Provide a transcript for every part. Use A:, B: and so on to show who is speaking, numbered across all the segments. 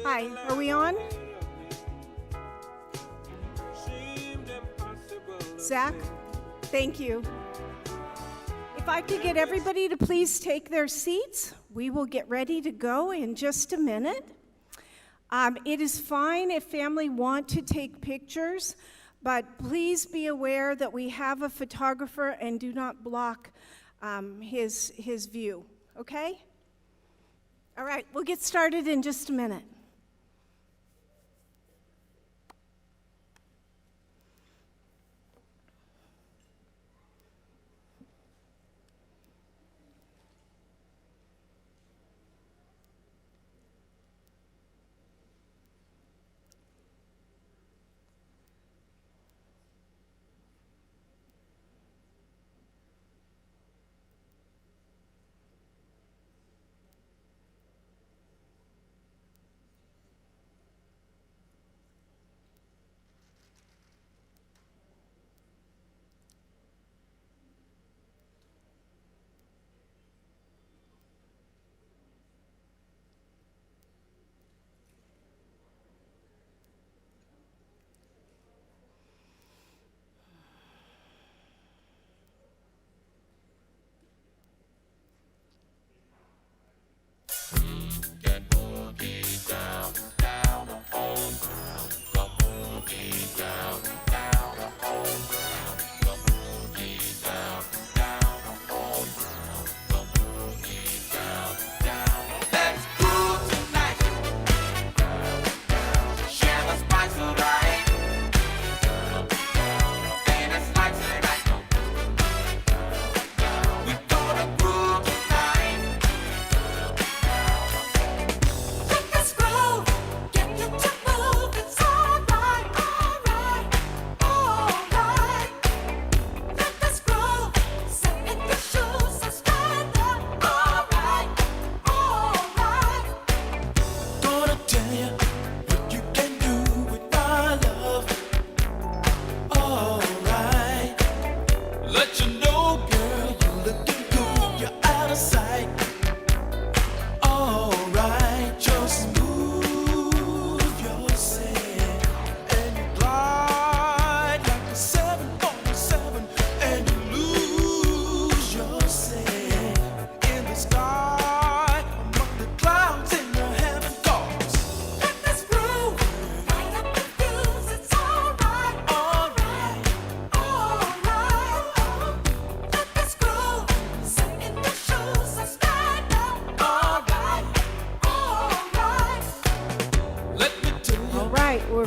A: Hi, are we on? Zach, thank you. If I could get everybody to please take their seats, we will get ready to go in just a minute. It is fine if family want to take pictures, but please be aware that we have a photographer and do not block his view, okay? All right, we'll get started in just a minute.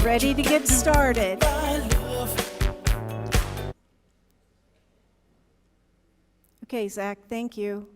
A: Ready to get started. Okay, Zach, thank you.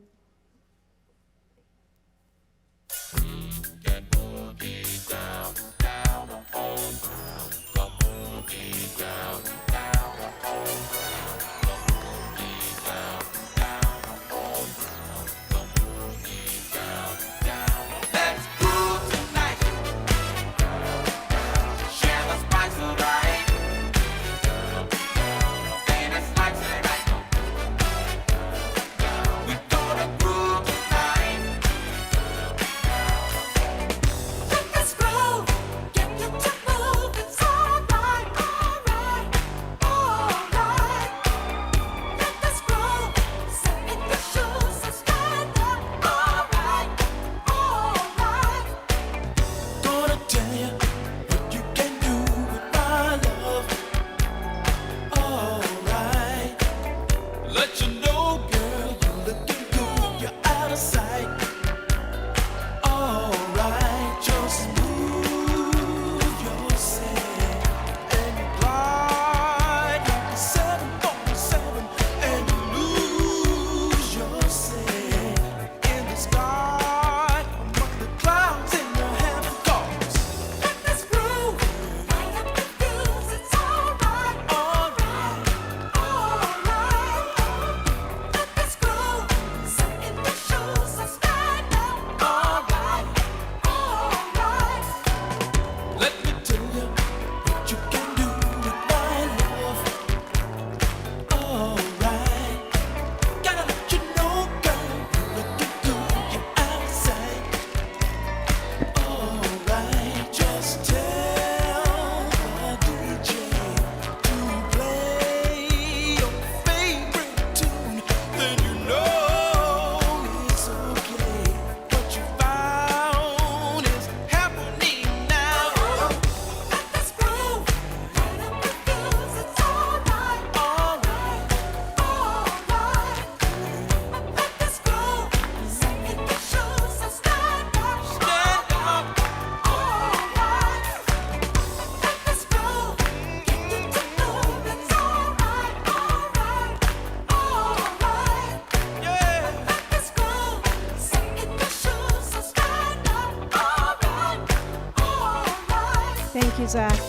A: Thank you, Zach.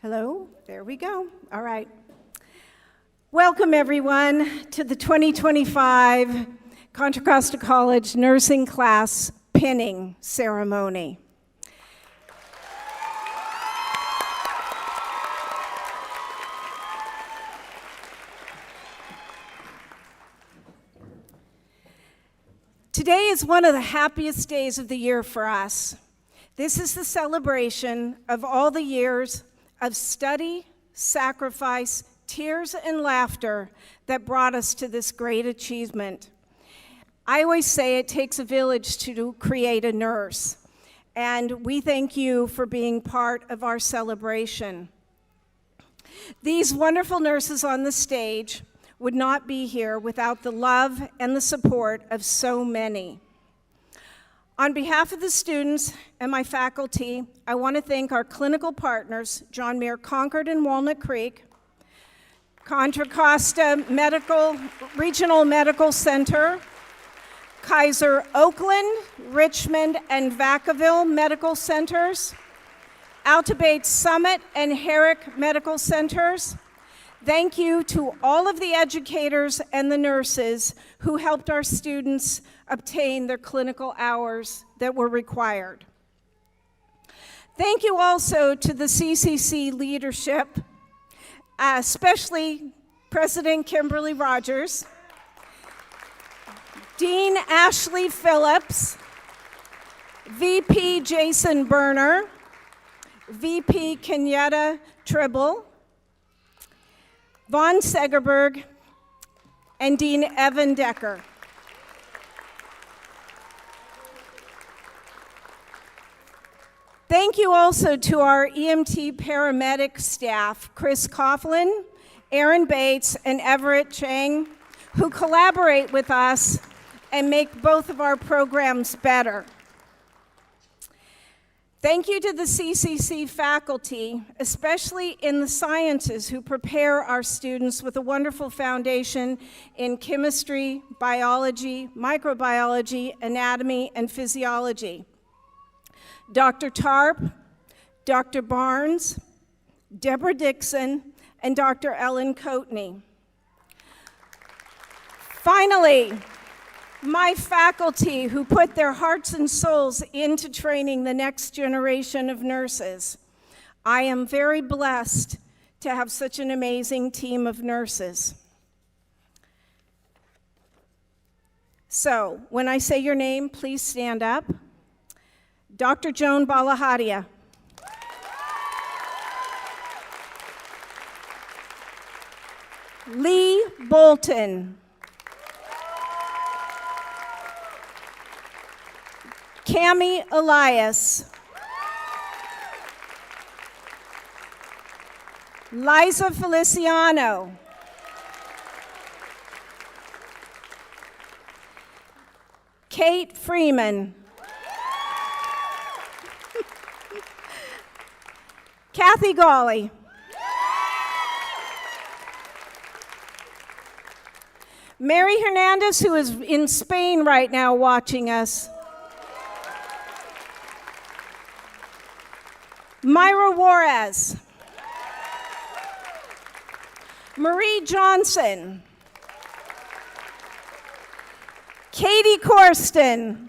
A: Hello, there we go. All right. Welcome, everyone, to the 2025 Contra Costa College Nursing Class Pinning Ceremony. Today is one of the happiest days of the year for us. This is the celebration of all the years of study, sacrifice, tears, and laughter that brought us to this great achievement. I always say it takes a village to create a nurse, and we thank you for being part of our celebration. These wonderful nurses on the stage would not be here without the love and the support of so many. On behalf of the students and my faculty, I want to thank our clinical partners, John Muir Concord and Walnut Creek, Contra Costa Regional Medical Center, Kaiser Oakland, Richmond, and Vacaville Medical Centers, Altabate Summit and Herrick Medical Centers. Thank you to all of the educators and the nurses who helped our students obtain their clinical hours that were required. Thank you also to the CCC leadership, especially President Kimberly Rogers, Dean Ashley Phillips, VP Jason Berner, VP Kenyatta Tribble, Von Segerberg, and Dean Evan Decker. Thank you also to our EMT paramedic staff, Chris Coughlin, Aaron Bates, and Everett Chang, who collaborate with us and make both of our programs better. Thank you to the CCC faculty, especially in the sciences, who prepare our students with a wonderful foundation in chemistry, biology, microbiology, anatomy, and physiology. Dr. Tarp, Dr. Barnes, Deborah Dixon, and Dr. Ellen Coatney. Finally, my faculty who put their hearts and souls into training the next generation of nurses. I am very blessed to have such an amazing team of nurses. So, when I say your name, please stand up. Dr. Joan Balahadia. Lee Bolton. Cami Elias. Liza Feliciano. Kate Freeman. Kathy Gawley. Mary Hernandez, who is in Spain right now watching us. Myra Juarez. Marie Johnson. Katie Corsten.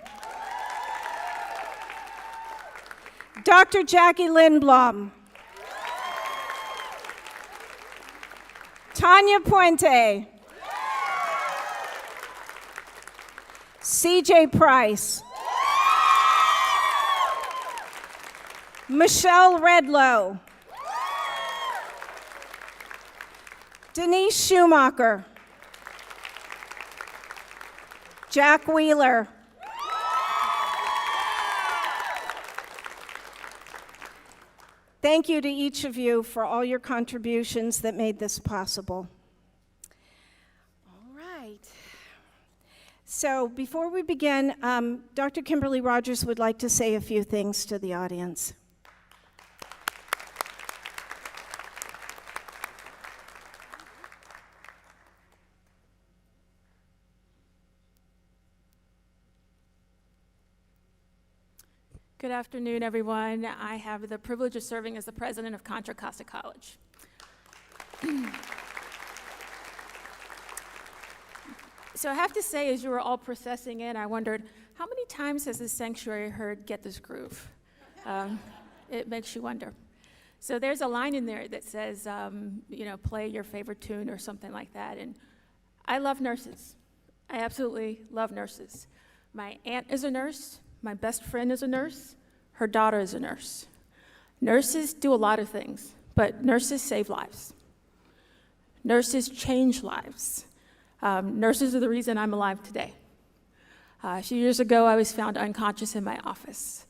A: Dr. Jackie Lindblom. Tanya Puente. CJ Price. Michelle Redlow. Denise Schumacher. Jack Wheeler. Thank you to each of you for all your contributions that made this possible. All right. So before we begin, Dr. Kimberly Rogers would like to say a few things to the audience.
B: Good afternoon, everyone. I have the privilege of serving as the president of Contra Costa College. So I have to say, as you were all processing in, I wondered, how many times has this sanctuary heard "Get This Groove"? It makes you wonder. So there's a line in there that says, play your favorite tune or something like that. And I love nurses. I absolutely love nurses. My aunt is a nurse. My best friend is a nurse. Her daughter is a nurse. Nurses do a lot of things, but nurses save lives. Nurses change lives. Nurses are the reason I'm alive today. A few years ago, I was found unconscious in my office.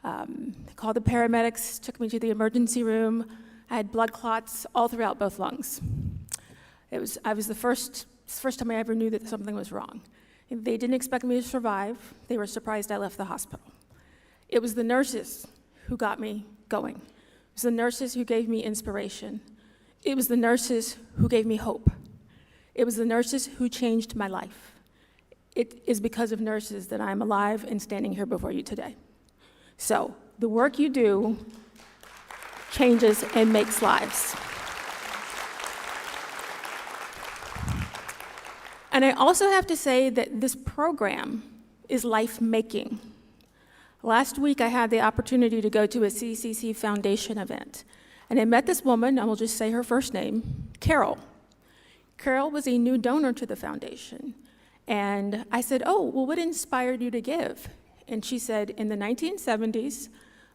B: They called the paramedics, took me to the emergency room. I had blood clots all throughout both lungs. I was the first time I ever knew that something was wrong. They didn't expect me to survive. They were surprised I left the hospital. It was the nurses who got me going. It was the nurses who gave me inspiration. It was the nurses who gave me hope. It was the nurses who changed my life. It is because of nurses that I'm alive and standing here before you today. So the work you do changes and makes lives. And I also have to say that this program is life-making. Last week, I had the opportunity to go to a CCC Foundation event, and I met this woman, I will just say her first name, Carol. Carol was a new donor to the foundation, and I said, what inspired you to give? And she said, in the 1970s,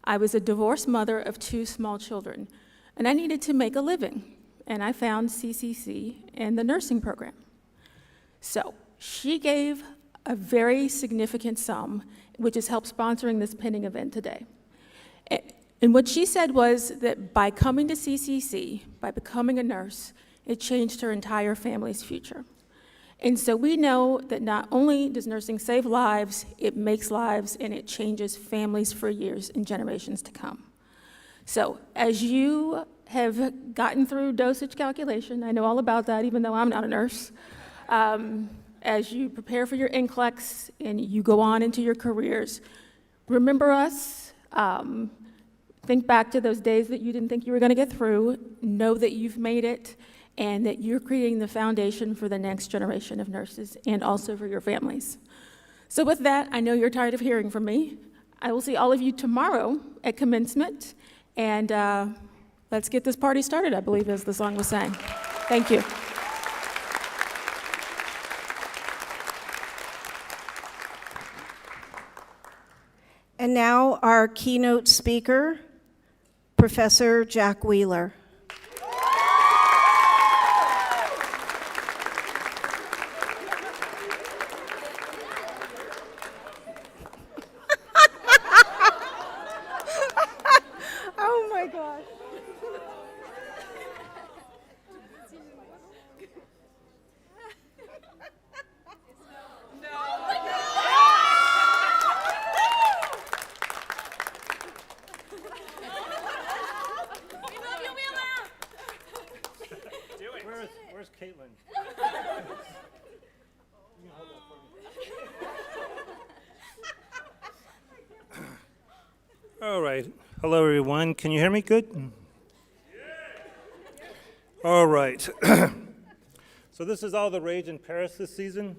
B: I was a divorced mother of 2 small children, and I needed to make a living, and I found CCC and the nursing program. So she gave a very significant sum, which has helped sponsoring this pinning event today. And what she said was that by coming to CCC, by becoming a nurse, it changed her entire family's future. And so we know that not only does nursing save lives, it makes lives, and it changes families for years and generations to come. So as you have gotten through dosage calculation, I know all about that, even though I'm not a nurse, as you prepare for your NCLEX and you go on into your careers, remember us, think back to those days that you didn't think you were going to get through, know that you've made it, and that you're creating the foundation for the next generation of nurses and also for your families. So with that, I know you're tired of hearing from me. I will see all of you tomorrow at commencement, and let's get this party started, I believe, as the song was saying. Thank you.
A: And now our keynote speaker, Professor Jack Wheeler. Oh my gosh.
C: Where's Caitlin? You can hold that for me. All right. Hello, everyone. Can you hear me good? All right. So this is all the rage in Paris this season?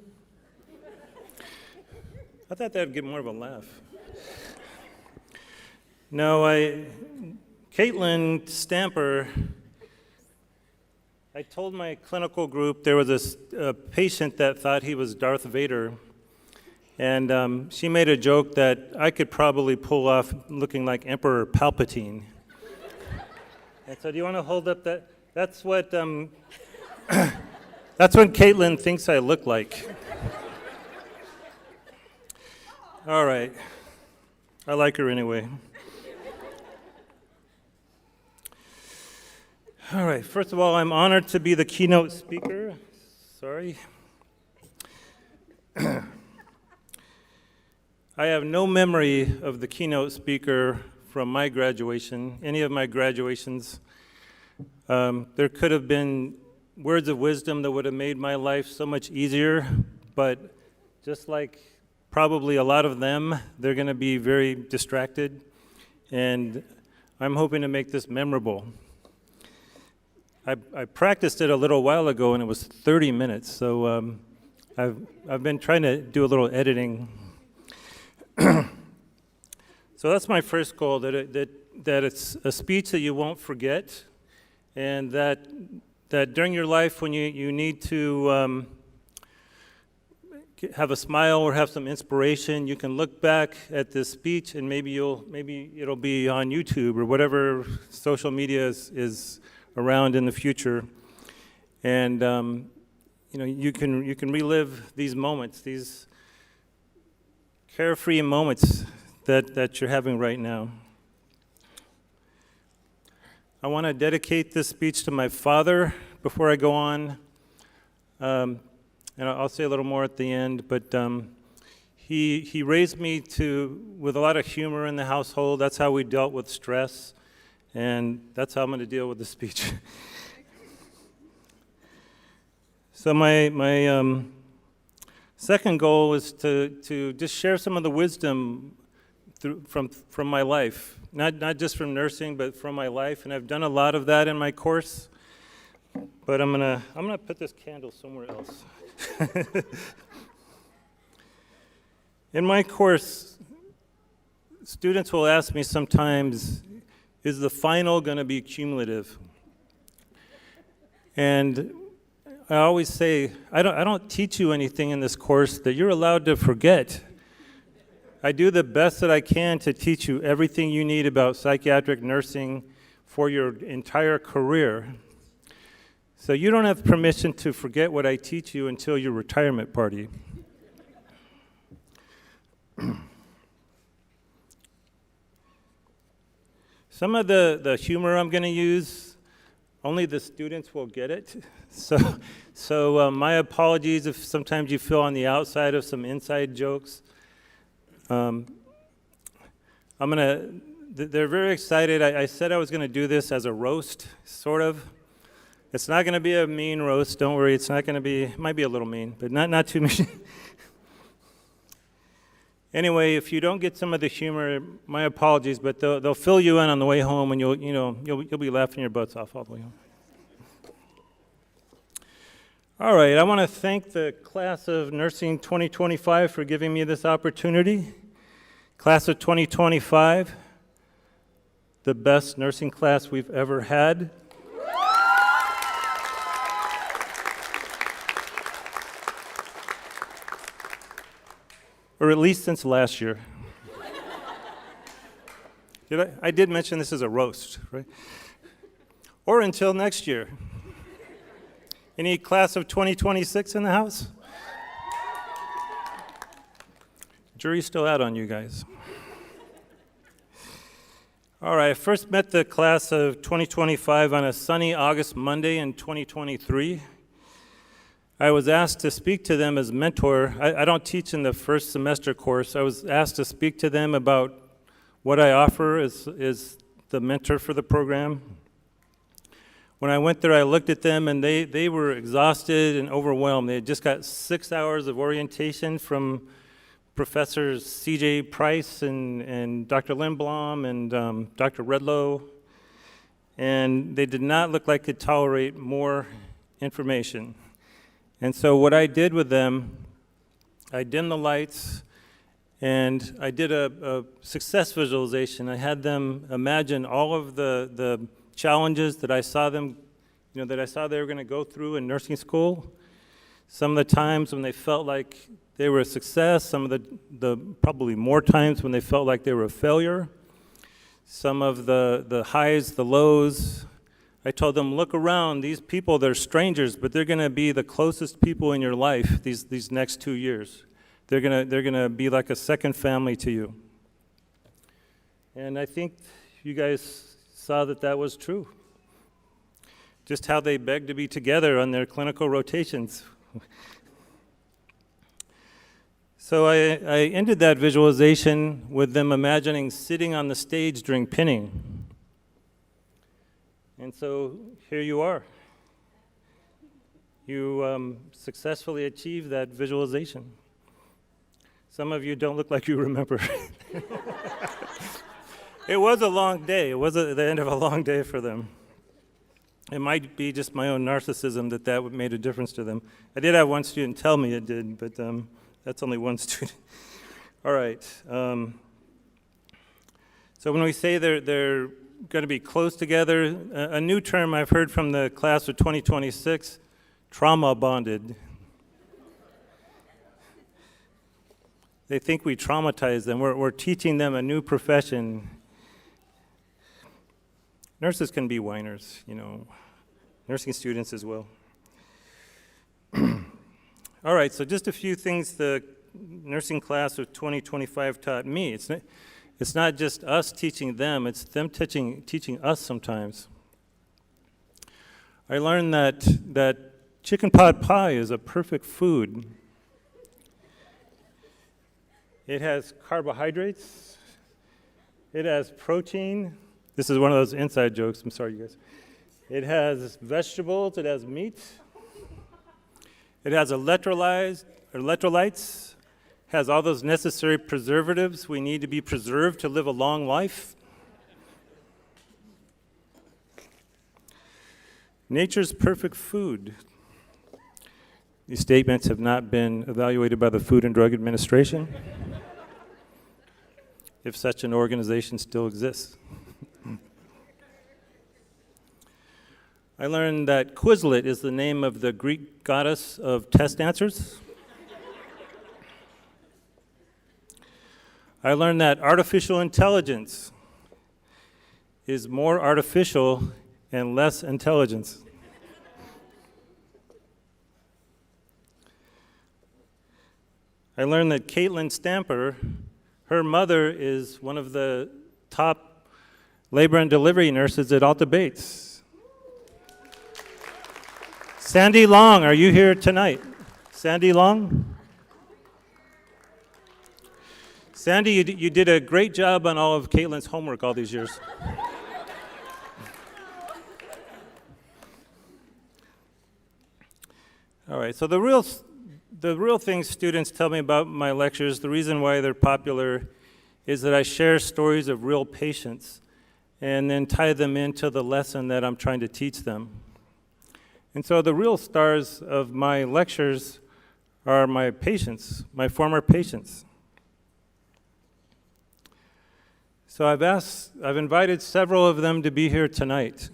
C: I thought that'd get more of a laugh. No, Caitlin Stamper, I told my clinical group there was a patient that thought he was Darth Vader, and she made a joke that I could probably pull off looking like Emperor Palpatine. And so do you want to hold up that? That's what that's what Caitlin thinks I look like. All right. I like her anyway. All right, first of all, I'm honored to be the keynote speaker. Sorry. I have no memory of the keynote speaker from my graduation, any of my graduations. There could have been words of wisdom that would have made my life so much easier, but just like probably a lot of them, they're going to be very distracted. and I'm hoping to make this memorable. I practiced it a little while ago, and it was 30 minutes, so I've been trying to do a little editing. So that's my first goal, that it's a speech that you won't forget, and that during your life when you need to have a smile or have some inspiration, you can look back at this speech, and maybe it'll be on YouTube or whatever social media is around in the future, and you can relive these moments, these carefree moments that you're having right now. I want to dedicate this speech to my father before I go on, and I'll say a little more at the end, but he raised me with a lot of humor in the household. That's how we dealt with stress, and that's how I'm going to deal with the speech. So my second goal is to just share some of the wisdom from my life, not just from nursing, but from my life, and I've done a lot of that in my course. But I'm gonna put this candle somewhere else. In my course, students will ask me sometimes, is the final going to be cumulative? And I always say, I don't teach you anything in this course that you're allowed to forget. I do the best that I can to teach you everything you need about psychiatric nursing for your entire career. So you don't have permission to forget what I teach you until your retirement party. Some of the humor I'm going to use, only the students will get it. So my apologies if sometimes you feel on the outside of some inside jokes. They're very excited. I said I was going to do this as a roast, sort of. It's not going to be a mean roast, don't worry. It's not going to be, it might be a little mean, but not too mean. Anyway, if you don't get some of the humor, my apologies, but they'll fill you in on the way home, and you'll be laughing your butts off all the way home. All right, I want to thank the class of Nursing 2025 for giving me this opportunity. Class of 2025, the best nursing class we've ever had. Or at least since last year. I did mention this is a roast, right? Or until next year. Any class of 2026 in the house? Jury's still out on you guys. All right, I first met the class of 2025 on a sunny August Monday in 2023. I was asked to speak to them as mentor. I don't teach in the first semester course. I was asked to speak to them about what I offer as the mentor for the program. When I went there, I looked at them, and they were exhausted and overwhelmed. They had just got 6 hours of orientation from Professors C.J. Price and Dr. Lindblom and Dr. Redlow, and they did not look like they could tolerate more information. And so what I did with them, I dimmed the lights, and I did a success visualization. I had them imagine all of the challenges that I saw them, that I saw they were going to go through in nursing school. Some of the times when they felt like they were a success, some of the probably more times when they felt like they were a failure. Some of the highs, the lows. I told them, look around. These people, they're strangers, but they're going to be the closest people in your life these next 2 years. They're gonna be like a second family to you. And I think you guys saw that was true. Just how they begged to be together on their clinical rotations. So I ended that visualization with them imagining sitting on the stage during pinning. And so here you are. You successfully achieved that visualization. Some of you don't look like you remember. It was a long day. It was the end of a long day for them. It might be just my own narcissism that made a difference to them. I did have one student tell me it did, but that's only one student. All right. So when we say they're going to be close together, a new term I've heard from the class of 2026, trauma bonded. They think we traumatize them. We're teaching them a new profession. Nurses can be whiners, nursing students as well. All right, so just a few things the nursing class of 2025 taught me. It's not just us teaching them, it's them teaching us sometimes. I learned that chicken pot pie is a perfect food. It has carbohydrates, it has protein. This is one of those inside jokes, I'm sorry, you guys. It has vegetables, it has meat, it has electrolytes, has all those necessary preservatives we need to be preserved to live a long life. Nature's perfect food. These statements have not been evaluated by the Food and Drug Administration, if such an organization still exists. I learned that Quizlet is the name of the Greek goddess of test answers. I learned that artificial intelligence is more artificial and less intelligence. I learned that Caitlin Stamper, her mother is one of the top labor and delivery nurses at Alta Bates. Sandy Long, are you here tonight? Sandy Long? Sandy, you did a great job on all of Caitlin's homework all these years. All right, so the real thing students tell me about my lectures, the reason why they're popular, is that I share stories of real patients and then tie them into the lesson that I'm trying to teach them. And so the real stars of my lectures are my patients, my former patients. So I've invited several of them to be here tonight.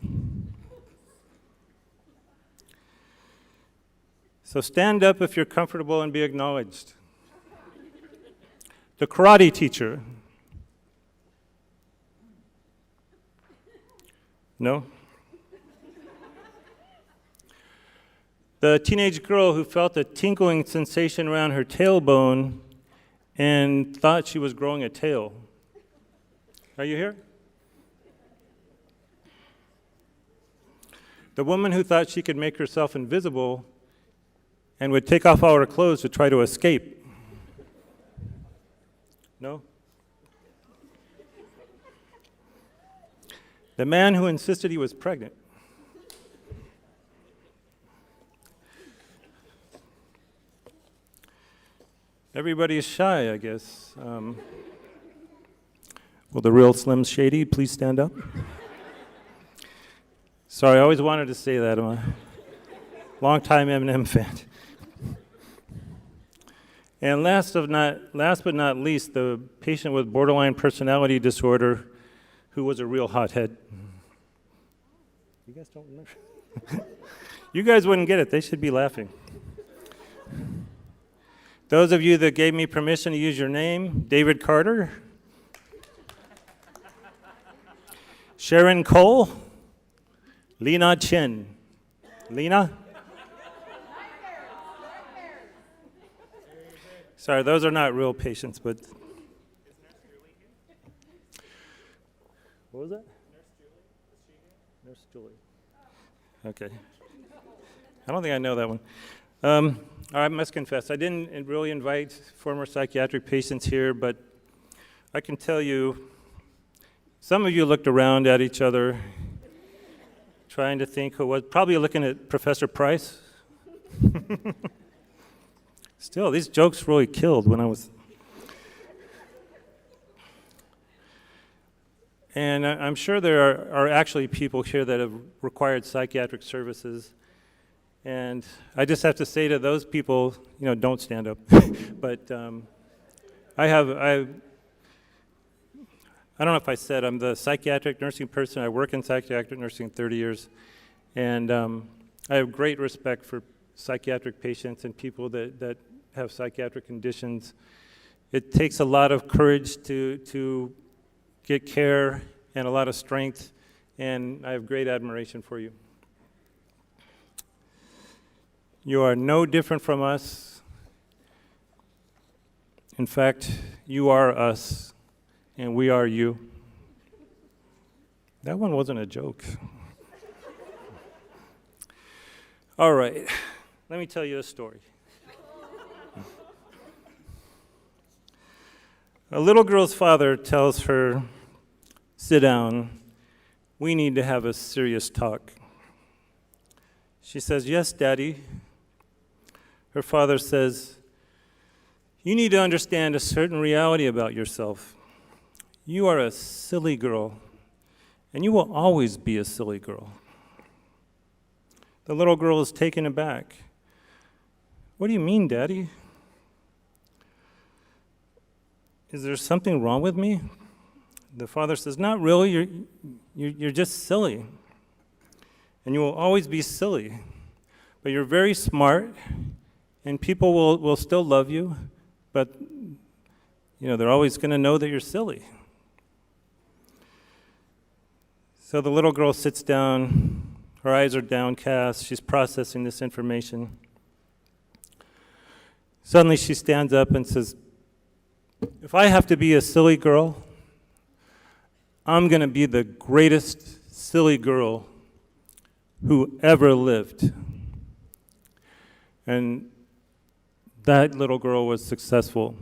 C: So stand up if you're comfortable and be acknowledged. The karate teacher. No? The teenage girl who felt a tingling sensation around her tailbone and thought she was growing a tail. Are you here? The woman who thought she could make herself invisible and would take off all her clothes to try to escape. No? The man who insisted he was pregnant. Everybody is shy, I guess. Will the real Slim Shady please stand up? Sorry, I always wanted to say that. I'm a longtime Eminem fan. And last but not least, the patient with borderline personality disorder who was a real hothead. You guys don't remember? You guys wouldn't get it. They should be laughing. Those of you that gave me permission to use your name, David Carter, Sharon Cole, Lena Chen. Lena? Sorry, those are not real patients, but. What was that? Nurse Julie. Okay. I don't think I know that one. I must confess, I didn't really invite former psychiatric patients here, but I can tell you, some of you looked around at each other, trying to think who was, probably looking at Professor Price. Still, these jokes really killed when I was. And I'm sure there are actually people here that have required psychiatric services. And I just have to say to those people, don't stand up. But I don't know if I said I'm the psychiatric nursing person. I work in psychiatric nursing 30 years. And I have great respect for psychiatric patients and people that have psychiatric conditions. It takes a lot of courage to get care and a lot of strength, and I have great admiration for you. You are no different from us. In fact, you are us, and we are you. That one wasn't a joke. All right, let me tell you a story. A little girl's father tells her, "Sit down, we need to have a serious talk." She says, "Yes, Daddy." Her father says, "You need to understand a certain reality about yourself. You are a silly girl, and you will always be a silly girl." The little girl is taken aback. "What do you mean, Daddy? Is there something wrong with me?" The father says, "Not really, you're just silly. And you will always be silly. But you're very smart, and people will still love you, but they're always going to know that you're silly." So the little girl sits down, her eyes are downcast, she's processing this information. Suddenly she stands up and says, "If I have to be a silly girl, I'm going to be the greatest silly girl who ever lived." And that little girl was successful.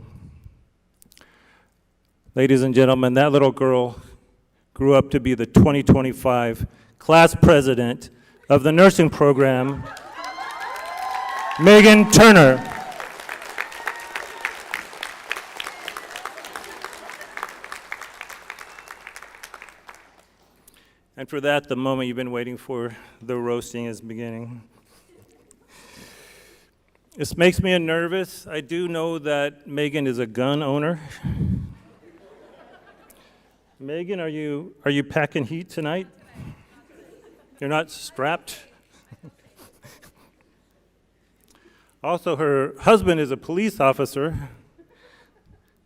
C: Ladies and gentlemen, that little girl grew up to be the 2025 class president of the nursing program, Megan Turner. And for that, the moment you've been waiting for, the roasting is beginning. This makes me nervous. I do know that Megan is a gun owner. Megan, are you packing heat tonight? You're not strapped? Also, her husband is a police officer,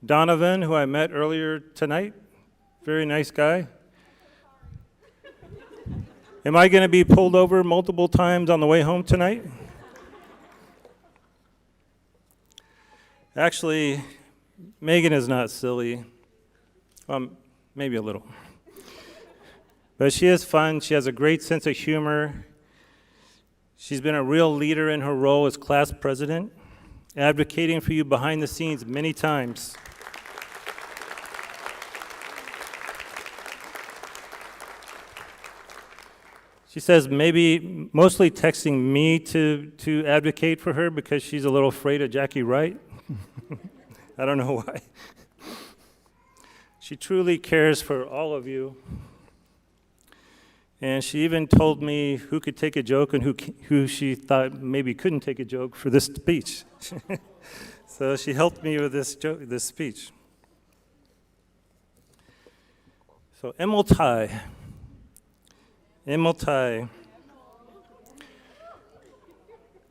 C: Donovan, who I met earlier tonight. Very nice guy. Am I going to be pulled over multiple times on the way home tonight? Actually, Megan is not silly. Maybe a little. But she is fun. She has a great sense of humor. She's been a real leader in her role as class president, advocating for you behind the scenes many times. She says maybe mostly texting me to advocate for her because she's a little afraid of Jackie Wright. I don't know why. She truly cares for all of you. And she even told me who could take a joke and who she thought maybe couldn't take a joke for this speech. So she helped me with this speech. So Emil Tai.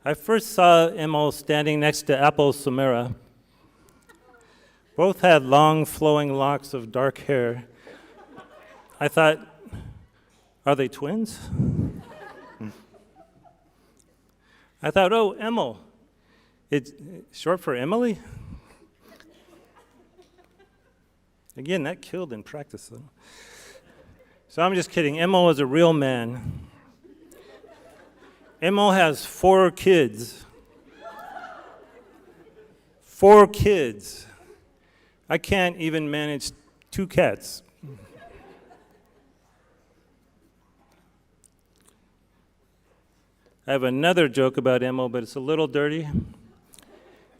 C: I first saw Emil standing next to Apple Samara. Both had long flowing locks of dark hair. I thought, are they twins? I thought, oh, Emil. It's short for Emily? Again, that killed in practice, though. So I'm just kidding. Emil is a real man. Emil has 4 kids. 4 kids. I can't even manage 2 cats. I have another joke about Emil, but it's a little dirty.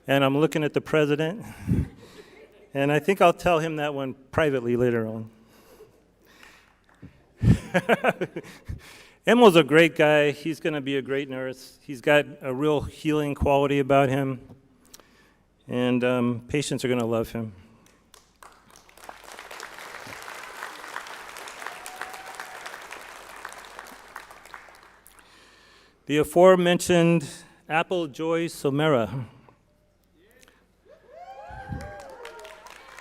C: And I'm looking at the president. And I think I'll tell him that one privately later on. Emil's a great guy. He's going to be a great nurse. He's got a real healing quality about him, and patients are going to love him. The aforementioned Apple Joy Somera.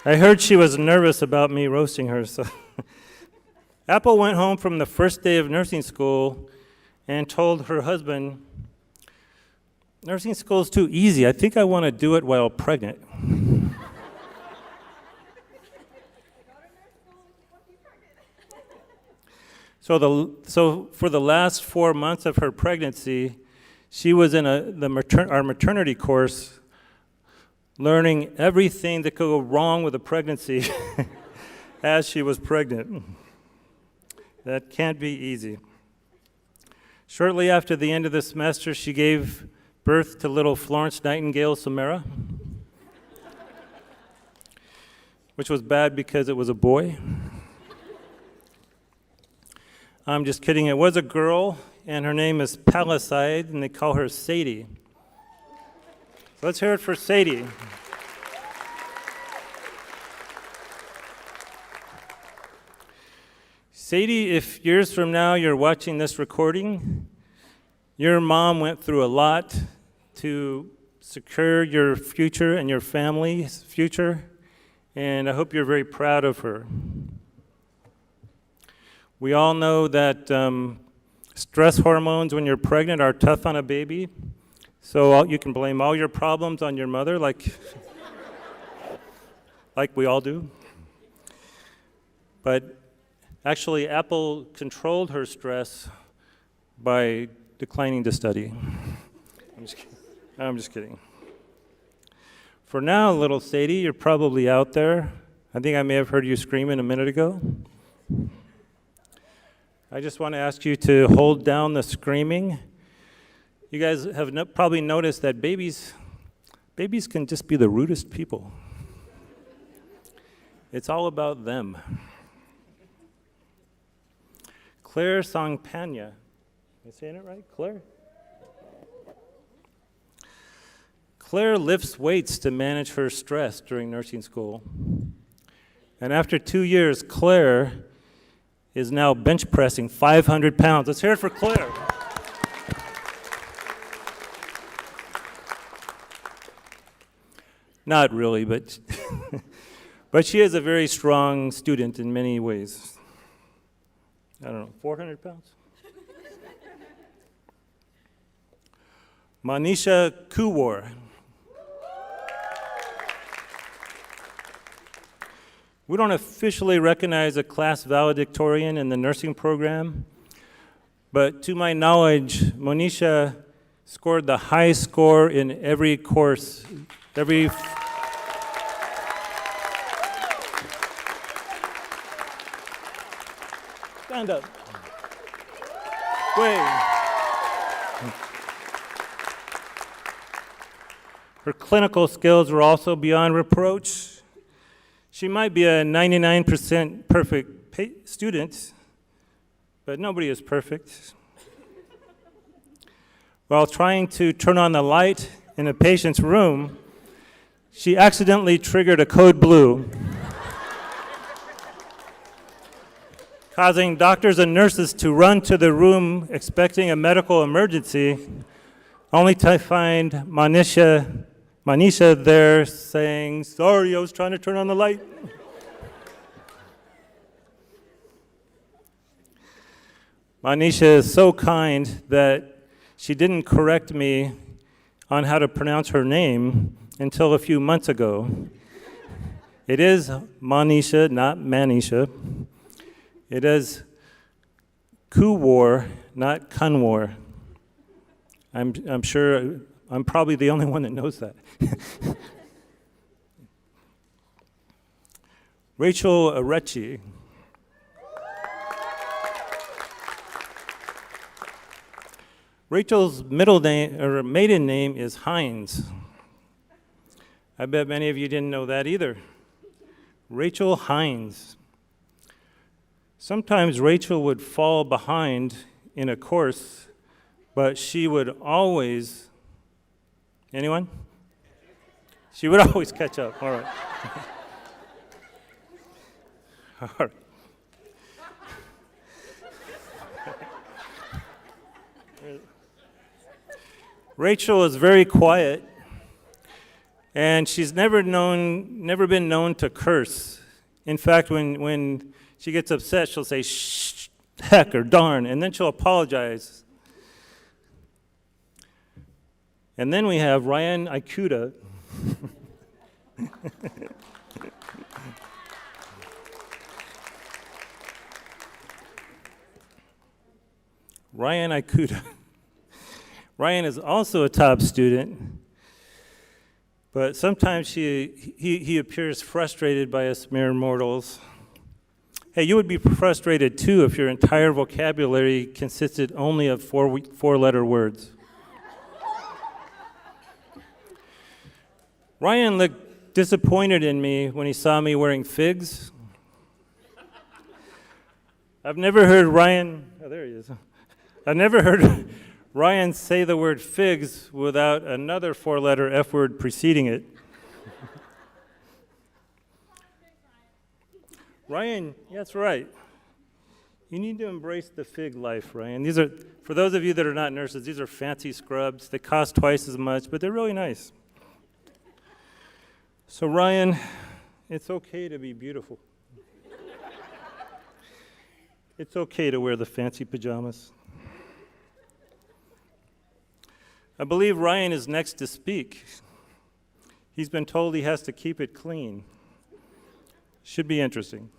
C: I heard she was nervous about me roasting her, so. Apple went home from the first day of nursing school and told her husband, nursing school is too easy. I think I want to do it while pregnant. So for the last 4 months of her pregnancy, she was in our maternity course, learning everything that could go wrong with a pregnancy as she was pregnant. That can't be easy. Shortly after the end of the semester, she gave birth to little Florence Nightingale Somera, which was bad because it was a boy. I'm just kidding. It was a girl, and her name is Palisade, and they call her Sadie. So let's hear it for Sadie. Sadie, if years from now you're watching this recording, your mom went through a lot to secure your future and your family's future, and I hope you're very proud of her. We all know that stress hormones when you're pregnant are tough on a baby, so you can blame all your problems on your mother, like we all do. But actually, Apple controlled her stress by declining to study. I'm just kidding. For now, little Sadie, you're probably out there. I think I may have heard you screaming a minute ago. I just want to ask you to hold down the screaming. You guys have probably noticed that babies can just be the rudest people. It's all about them. Claire Songpanya. Am I saying it right? Claire? Claire lifts weights to manage her stress during nursing school. And after 2 years, Claire is now bench pressing 500 pounds. Let's hear it for Claire. Not really, but but she is a very strong student in many ways. I don't know, 400 pounds? Manisha Kuwar. We don't officially recognize a class valedictorian in the nursing program, but to my knowledge, Monisha scored the high score in every course, Stand up. Wait. Her clinical skills were also beyond reproach. She might be a 99% perfect student, but nobody is perfect. While trying to turn on the light in a patient's room, she accidentally triggered a code blue, causing doctors and nurses to run to the room expecting a medical emergency, only to find Manisha there saying, "Sorry, I was trying to turn on the light." Manisha is so kind that she didn't correct me on how to pronounce her name until a few months ago. It is Manisha, not Manisha. It is Kuwar, not Kunwar. I'm sure I'm probably the only one that knows that. Rachel Arechi. Rachel's middle name or maiden name is Hines. I bet many of you didn't know that either. Rachel Hines. Sometimes Rachel would fall behind in a course, but she would always, anyone? She would always catch up. All right. All right. Rachel is very quiet, and she's never been known to curse. In fact, when she gets upset, she'll say, shh, heck, or darn, and then she'll apologize. And then we have Ryan Ikuda. Ryan Ikuda. Ryan is also a top student, but sometimes he appears frustrated by us mere mortals. Hey, you would be frustrated too if your entire vocabulary consisted only of four-letter words. Ryan looked disappointed in me when he saw me wearing figs. I've never heard Ryan, oh, there he is. I've never heard Ryan say the word figs without another four-letter F word preceding it. Ryan, that's right. You need to embrace the fig life, Ryan. These are, for those of you that are not nurses, these are fancy scrubs. They cost twice as much, but they're really nice. So Ryan, it's okay to be beautiful. It's okay to wear the fancy pajamas. I believe Ryan is next to speak. He's been told he has to keep it clean. Should be interesting.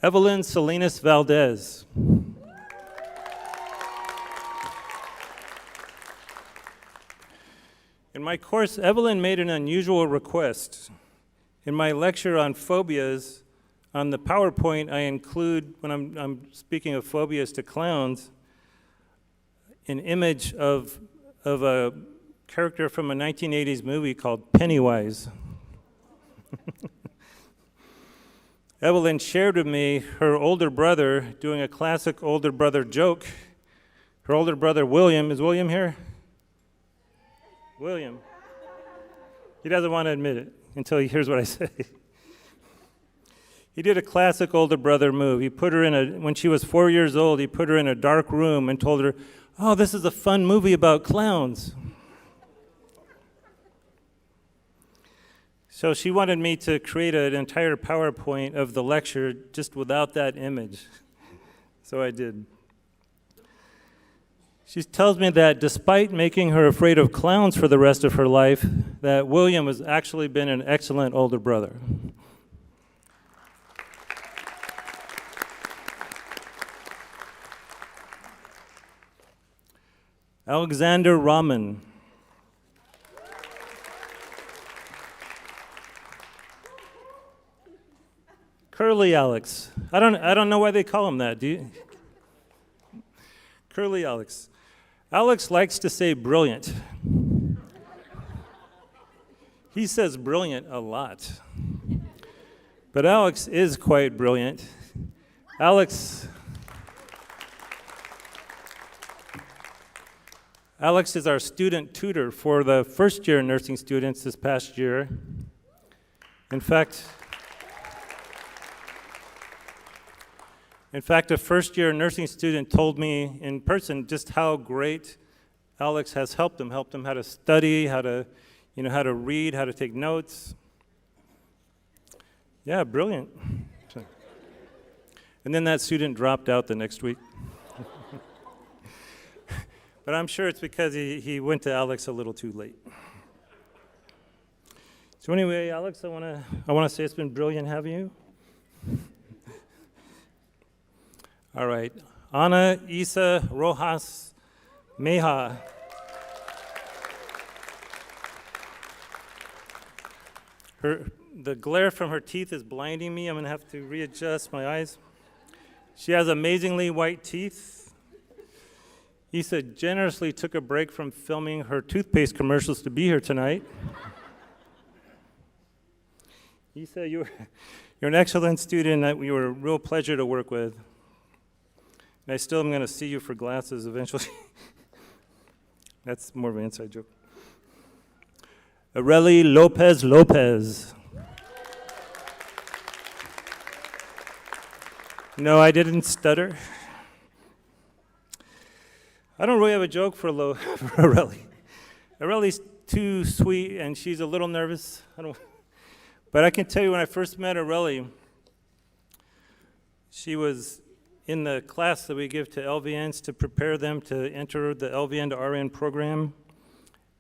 C: Evelyn Salinas Valdez. In my course, Evelyn made an unusual request. In my lecture on phobias, on the PowerPoint, I include, when I'm speaking of phobias to clowns, an image of a character from a 1980s movie called Pennywise. Evelyn shared with me her older brother doing a classic older brother joke. Her older brother, William, is William here? William. He doesn't want to admit it until he hears what I say. He did a classic older brother move. He put her when she was 4 years old, he put her in a dark room and told her, "Oh, this is a fun movie about clowns." So she wanted me to create an entire PowerPoint of the lecture just without that image. So I did. She tells me that despite making her afraid of clowns for the rest of her life, that William has actually been an excellent older brother. Alexander Rahman. Curly Alex. I don't know why they call him that, do you? Curly Alex. Alex likes to say brilliant. He says brilliant a lot. But Alex is quite brilliant. Alex is our student tutor for the first-year nursing students this past year. In fact, a first-year nursing student told me in person just how great Alex has helped him how to study, how to read, how to take notes. Yeah, brilliant. And then that student dropped out the next week. But I'm sure it's because he went to Alex a little too late. So anyway, Alex, I want to say it's been brilliant having you. All right, Ana Isa Rojas Meja. The glare from her teeth is blinding me. I'm going to have to readjust my eyes. She has amazingly white teeth. Isa generously took a break from filming her toothpaste commercials to be here tonight. He said you're an excellent student, that you were a real pleasure to work with. And I still am going to see you for glasses eventually. That's more of an inside joke. Areli Lopez Lopez. No, I didn't stutter. I don't really have a joke for Areli. Areli's too sweet, and she's a little nervous. But I can tell you, when I first met Areli, she was in the class that we give to LVNs to prepare them to enter the LVN to RN program.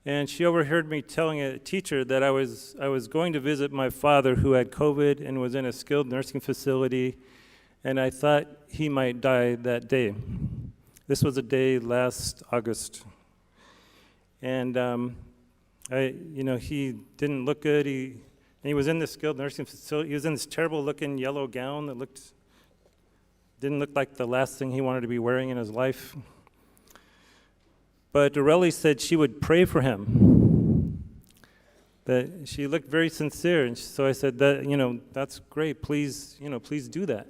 C: And she overheard me telling a teacher that I was going to visit my father, who had COVID and was in a skilled nursing facility, and I thought he might die that day. This was a day last August. And he didn't look good. He was in this skilled nursing facility. He was in this terrible looking yellow gown that didn't look like the last thing he wanted to be wearing in his life. But Areli said she would pray for him. That she looked very sincere, and so I said, that's great. Please do that.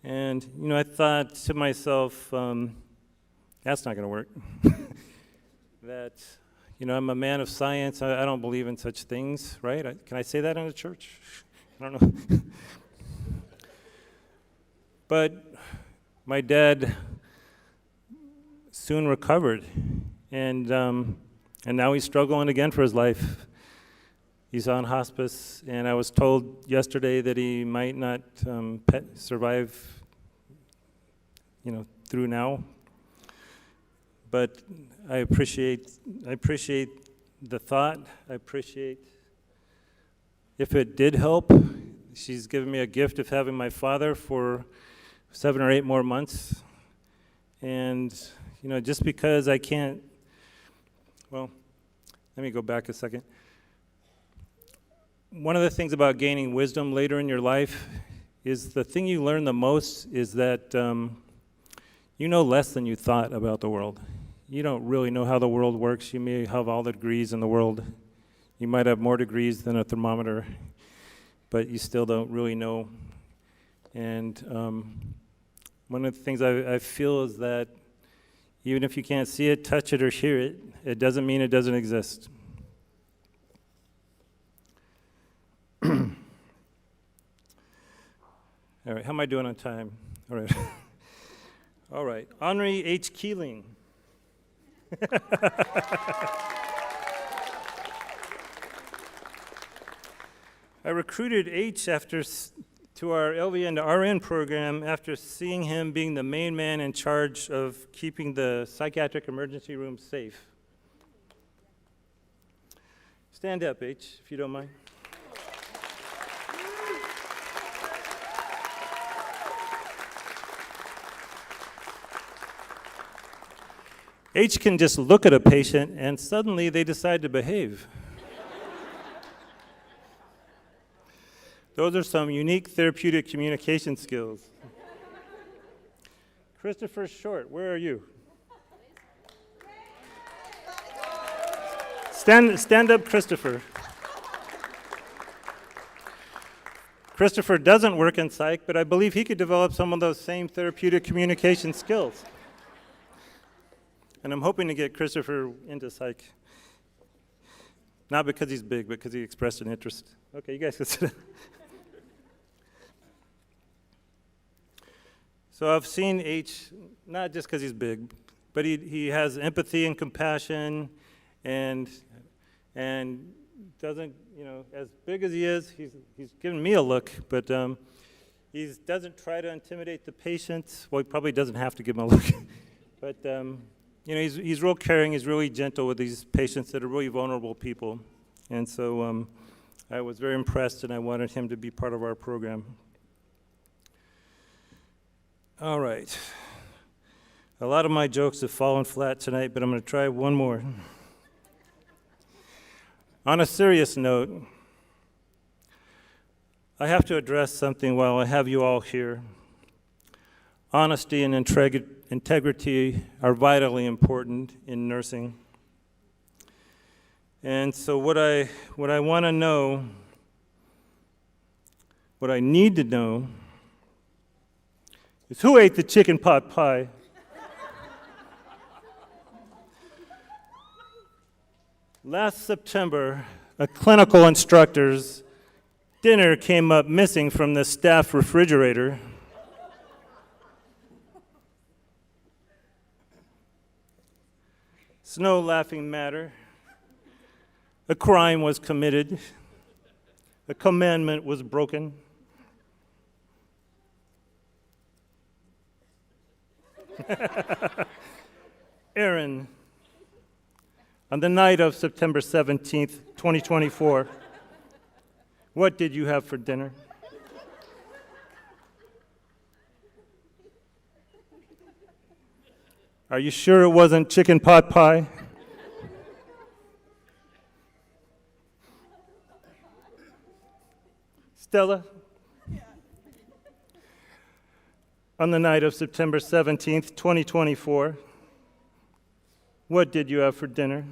C: And I thought to myself, that's not going to work. That I'm a man of science. I don't believe in such things, right? Can I say that in a church? I don't know. But my dad soon recovered, and now he's struggling again for his life. He's on hospice, and I was told yesterday that he might not survive, through now. But I appreciate the thought. I appreciate if it did help. She's given me a gift of having my father for 7 or 8 more months. And, just because I can't, let me go back a second. One of the things about gaining wisdom later in your life is the thing you learn the most is that you know less than you thought about the world. You don't really know how the world works. You may have all the degrees in the world. You might have more degrees than a thermometer, but you still don't really know. And one of the things I feel is that even if you can't see it, touch it, or hear it, it doesn't mean it doesn't exist. All right, how am I doing on time? All right. All right, Henri H. Keeling. I recruited H to our LVN to RN program after seeing him being the main man in charge of keeping the psychiatric emergency room safe. Stand up, H, if you don't mind. H can just look at a patient and suddenly they decide to behave. Those are some unique therapeutic communication skills. Christopher Short, where are you? Stand up, Christopher. Christopher doesn't work in psych, but I believe he could develop some of those same therapeutic communication skills. And I'm hoping to get Christopher into psych. Not because he's big, but because he expressed an interest. Okay, you guys can sit down. So I've seen H, not just because he's big, but he has empathy and compassion, and doesn't, as big as he is, he's giving me a look, but he doesn't try to intimidate the patient. Well, he probably doesn't have to give him a look, but he's real caring. He's really gentle with these patients that are really vulnerable people, and so I was very impressed, and I wanted him to be part of our program. All right. A lot of my jokes have fallen flat tonight, but I'm going to try one more. On a serious note, I have to address something while I have you all here. Honesty and integrity are vitally important in nursing. And so what I want to know What I need to know is who ate the chicken pot pie? Last September, a clinical instructor's dinner came up missing from the staff refrigerator. It's no laughing matter. A crime was committed. A commandment was broken. Aaron, on the night of September 17th, 2024, what did you have for dinner? Are you sure it wasn't chicken pot pie? Stella? On the night of September 17th, 2024, what did you have for dinner?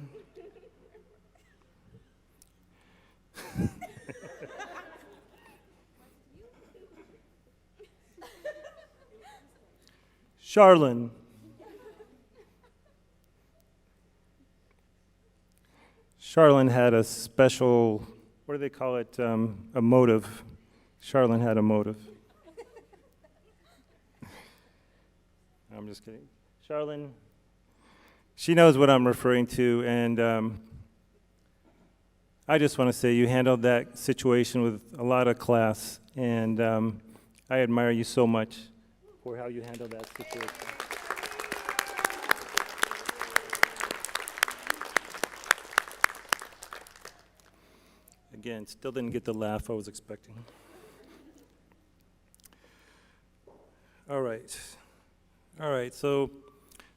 C: Charlene. Charlene had a special, what do they call it, a motive. Charlene had a motive. I'm just kidding. Charlene, she knows what I'm referring to, and I just want to say you handled that situation with a lot of class, and I admire you so much for how you handled that situation. Again, still didn't get the laugh I was expecting. All right, so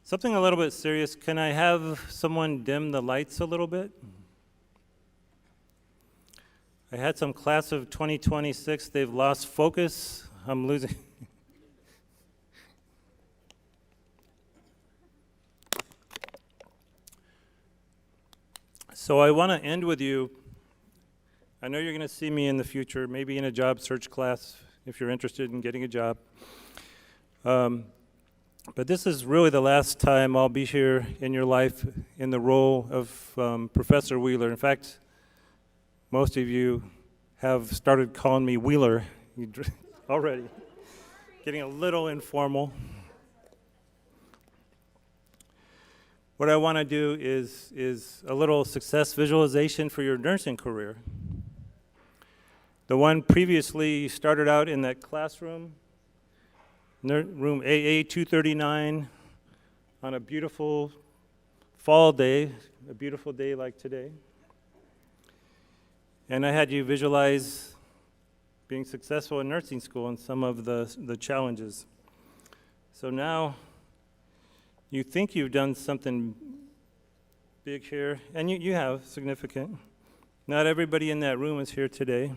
C: something a little bit serious. Can I have someone dim the lights a little bit? I had some class of 2026, they've lost focus. I'm losing. So I want to end with you. I know you're going to see me in the future, maybe in a job search class if you're interested in getting a job. But this is really the last time I'll be here in your life in the role of Professor Wheeler. In fact, most of you have started calling me Wheeler already, getting a little informal. What I want to do is a little success visualization for your nursing career. The one previously you started out in that classroom, room AA 239, on a beautiful fall day, a beautiful day like today. And I had you visualize being successful in nursing school and some of the challenges. So now you think you've done something big here, and you have, significant. Not everybody in that room is here today.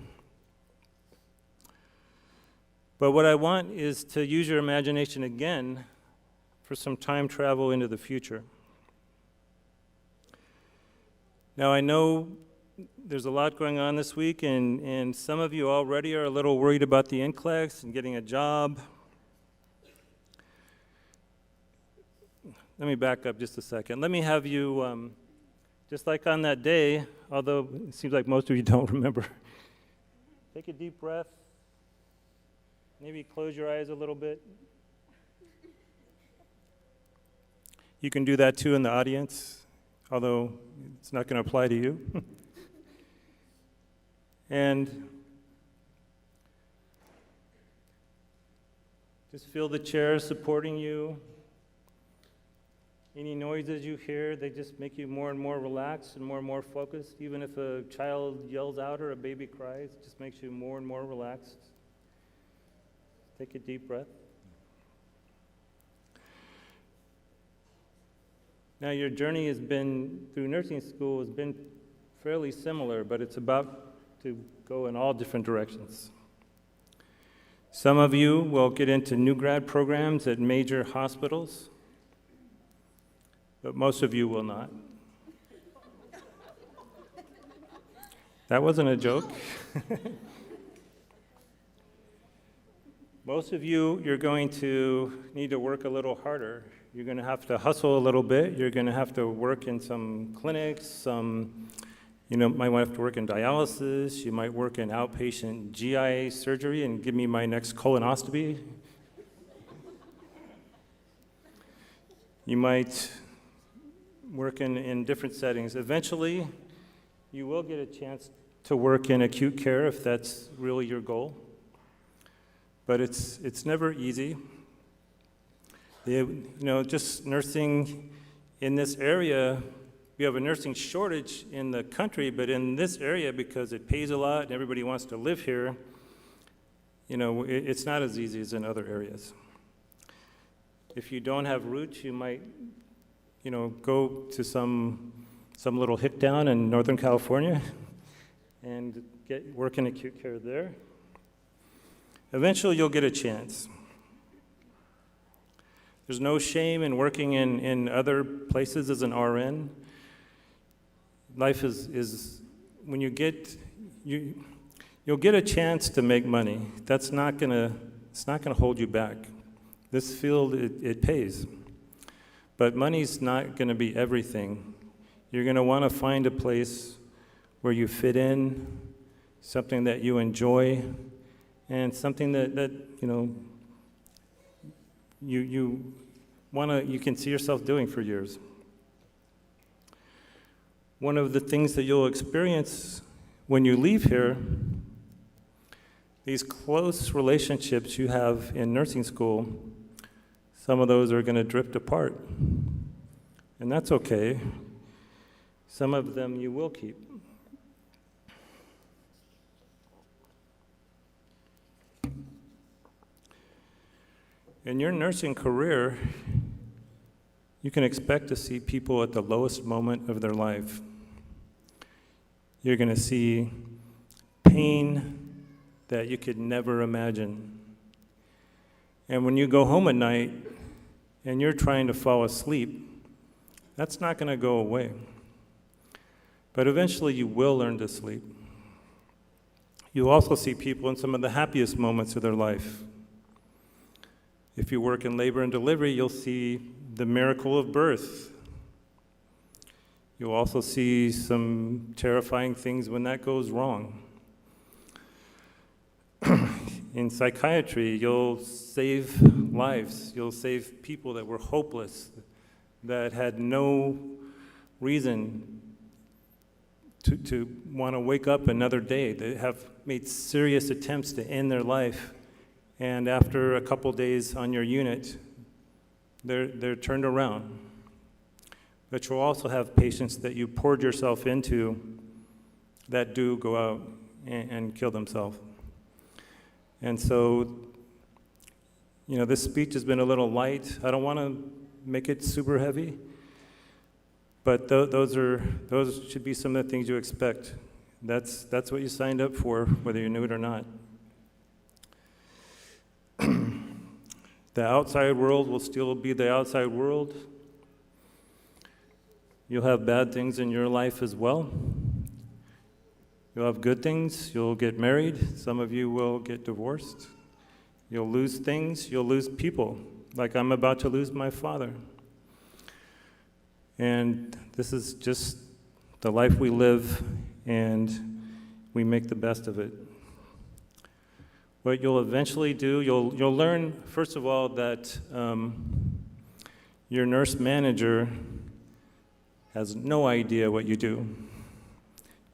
C: But what I want is to use your imagination again for some time travel into the future. Now, I know there's a lot going on this week, and some of you already are a little worried about the NCLEX and getting a job. Let me back up just a second. Let me have you, just like on that day, although it seems like most of you don't remember, take a deep breath. Maybe close your eyes a little bit. You can do that too in the audience, although it's not going to apply to you. And just feel the chairs supporting you. Any noises you hear, they just make you more and more relaxed and more focused. Even if a child yells out or a baby cries, it just makes you more and more relaxed. Take a deep breath. Now, your journey has been, through nursing school, has been fairly similar, but it's about to go in all different directions. Some of you will get into new grad programs at major hospitals, but most of you will not. That wasn't a joke. Most of you, you're going to need to work a little harder. You're going to have to hustle a little bit. You're going to have to work in some clinics, might have to work in dialysis. You might work in outpatient GI surgery and give me my next colonoscopy. You might work in different settings. Eventually, you will get a chance to work in acute care if that's really your goal. But it's never easy. Just nursing in this area, we have a nursing shortage in the country, but in this area, because it pays a lot and everybody wants to live here, it's not as easy as in other areas. If you don't have roots, you might, go to some little hick down in Northern California and work in acute care there. Eventually, you'll get a chance. There's no shame in working in other places as an RN. Life is when you'll get a chance to make money. It's not gonna hold you back. This field, it pays. But money's not gonna be everything. You're gonna wanna find a place where you fit in, something that you enjoy, and something that you can see yourself doing for years. One of the things that you'll experience when you leave here, these close relationships you have in nursing school, some of those are going to drift apart. And that's okay. Some of them you will keep. In your nursing career, you can expect to see people at the lowest moment of their life. You're going to see pain that you could never imagine. And when you go home at night and you're trying to fall asleep, that's not going to go away. But eventually you will learn to sleep. You'll also see people in some of the happiest moments of their life. If you work in labor and delivery, you'll see the miracle of birth. You'll also see some terrifying things when that goes wrong. In psychiatry, you'll save lives. You'll save people that were hopeless, that had no reason to want to wake up another day. They have made serious attempts to end their life. And after a couple days on your unit, they're turned around. But you'll also have patients that you poured yourself into that do go out and kill themselves. And so, this speech has been a little light. I don't want to make it super heavy, but those should be some of the things you expect. That's what you signed up for, whether you knew it or not. The outside world will still be the outside world. You'll have bad things in your life as well. You'll have good things. You'll get married. Some of you will get divorced. You'll lose things. You'll lose people, like I'm about to lose my father. And this is just the life we live, and we make the best of it. What you'll eventually do, you'll learn, first of all, that your nurse manager has no idea what you do.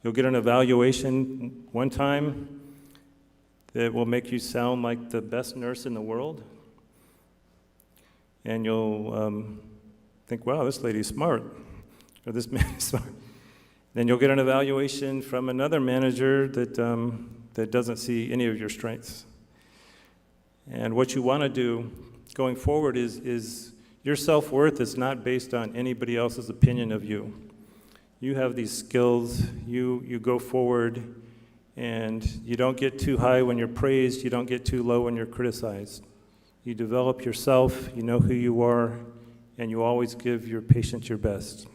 C: You'll get an evaluation one time that will make you sound like the best nurse in the world. And you'll think, wow, this lady's smart, or this man is smart. Then you'll get an evaluation from another manager that doesn't see any of your strengths. And what you want to do going forward is your self-worth is not based on anybody else's opinion of you. You have these skills, you go forward, and you don't get too high when you're praised, you don't get too low when you're criticized. You develop yourself, you know who you are, and you always give your patients your best.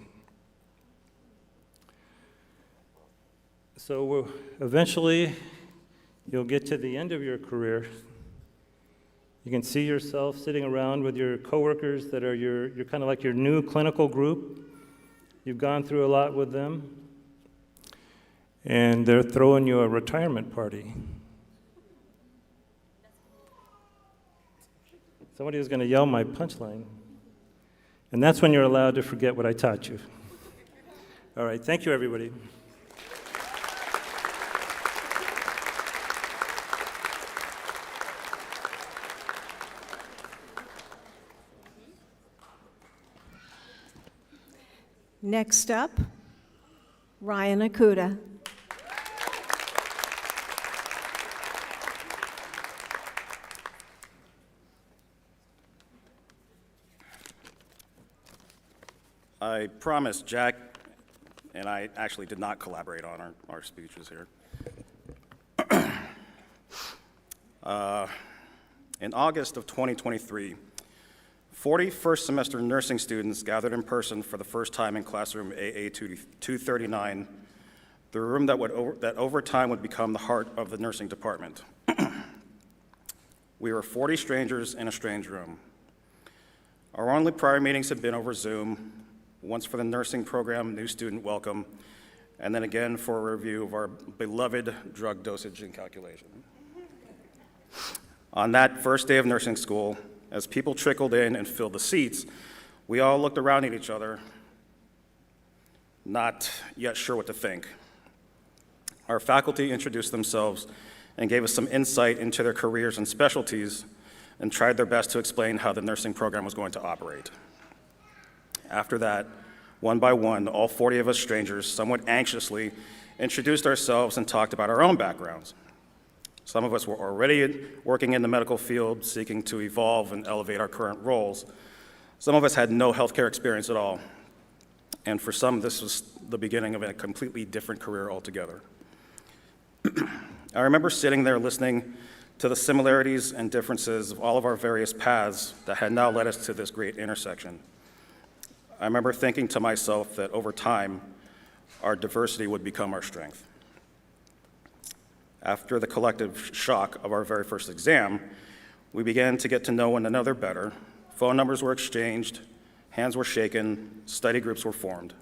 C: So eventually, you'll get to the end of your career, You can see yourself sitting around with your coworkers that are you're kind of like your new clinical group. You've gone through a lot with them. And they're throwing you a retirement party. Somebody was going to yell my punchline. And that's when you're allowed to forget what I taught you. All right, thank you, everybody.
A: Next up, Ryan Akuda.
D: I promised Jack, and I actually did not collaborate on our speeches here. In August of 2023, 40 first semester nursing students gathered in person for the first time in classroom AA 239, the room that over time would become the heart of the nursing department. We were 40 strangers in a strange room. Our only prior meetings had been over Zoom, once for the nursing program new student welcome, and then again for a review of our beloved drug dosage and calculation. On that first day of nursing school, as people trickled in and filled the seats, we all looked around at each other, not yet sure what to think. Our faculty introduced themselves and gave us some insight into their careers and specialties and tried their best to explain how the nursing program was going to operate. After that, one by one, all 40 of us strangers, somewhat anxiously, introduced ourselves and talked about our own backgrounds. Some of us were already working in the medical field, seeking to evolve and elevate our current roles. Some of us had no healthcare experience at all. And for some, this was the beginning of a completely different career altogether. I remember sitting there listening to the similarities and differences of all of our various paths that had now led us to this great intersection. I remember thinking to myself that over time, our diversity would become our strength. After the collective shock of our very first exam, we began to get to know one another better. Phone numbers were exchanged, hands were shaken, study groups were formed.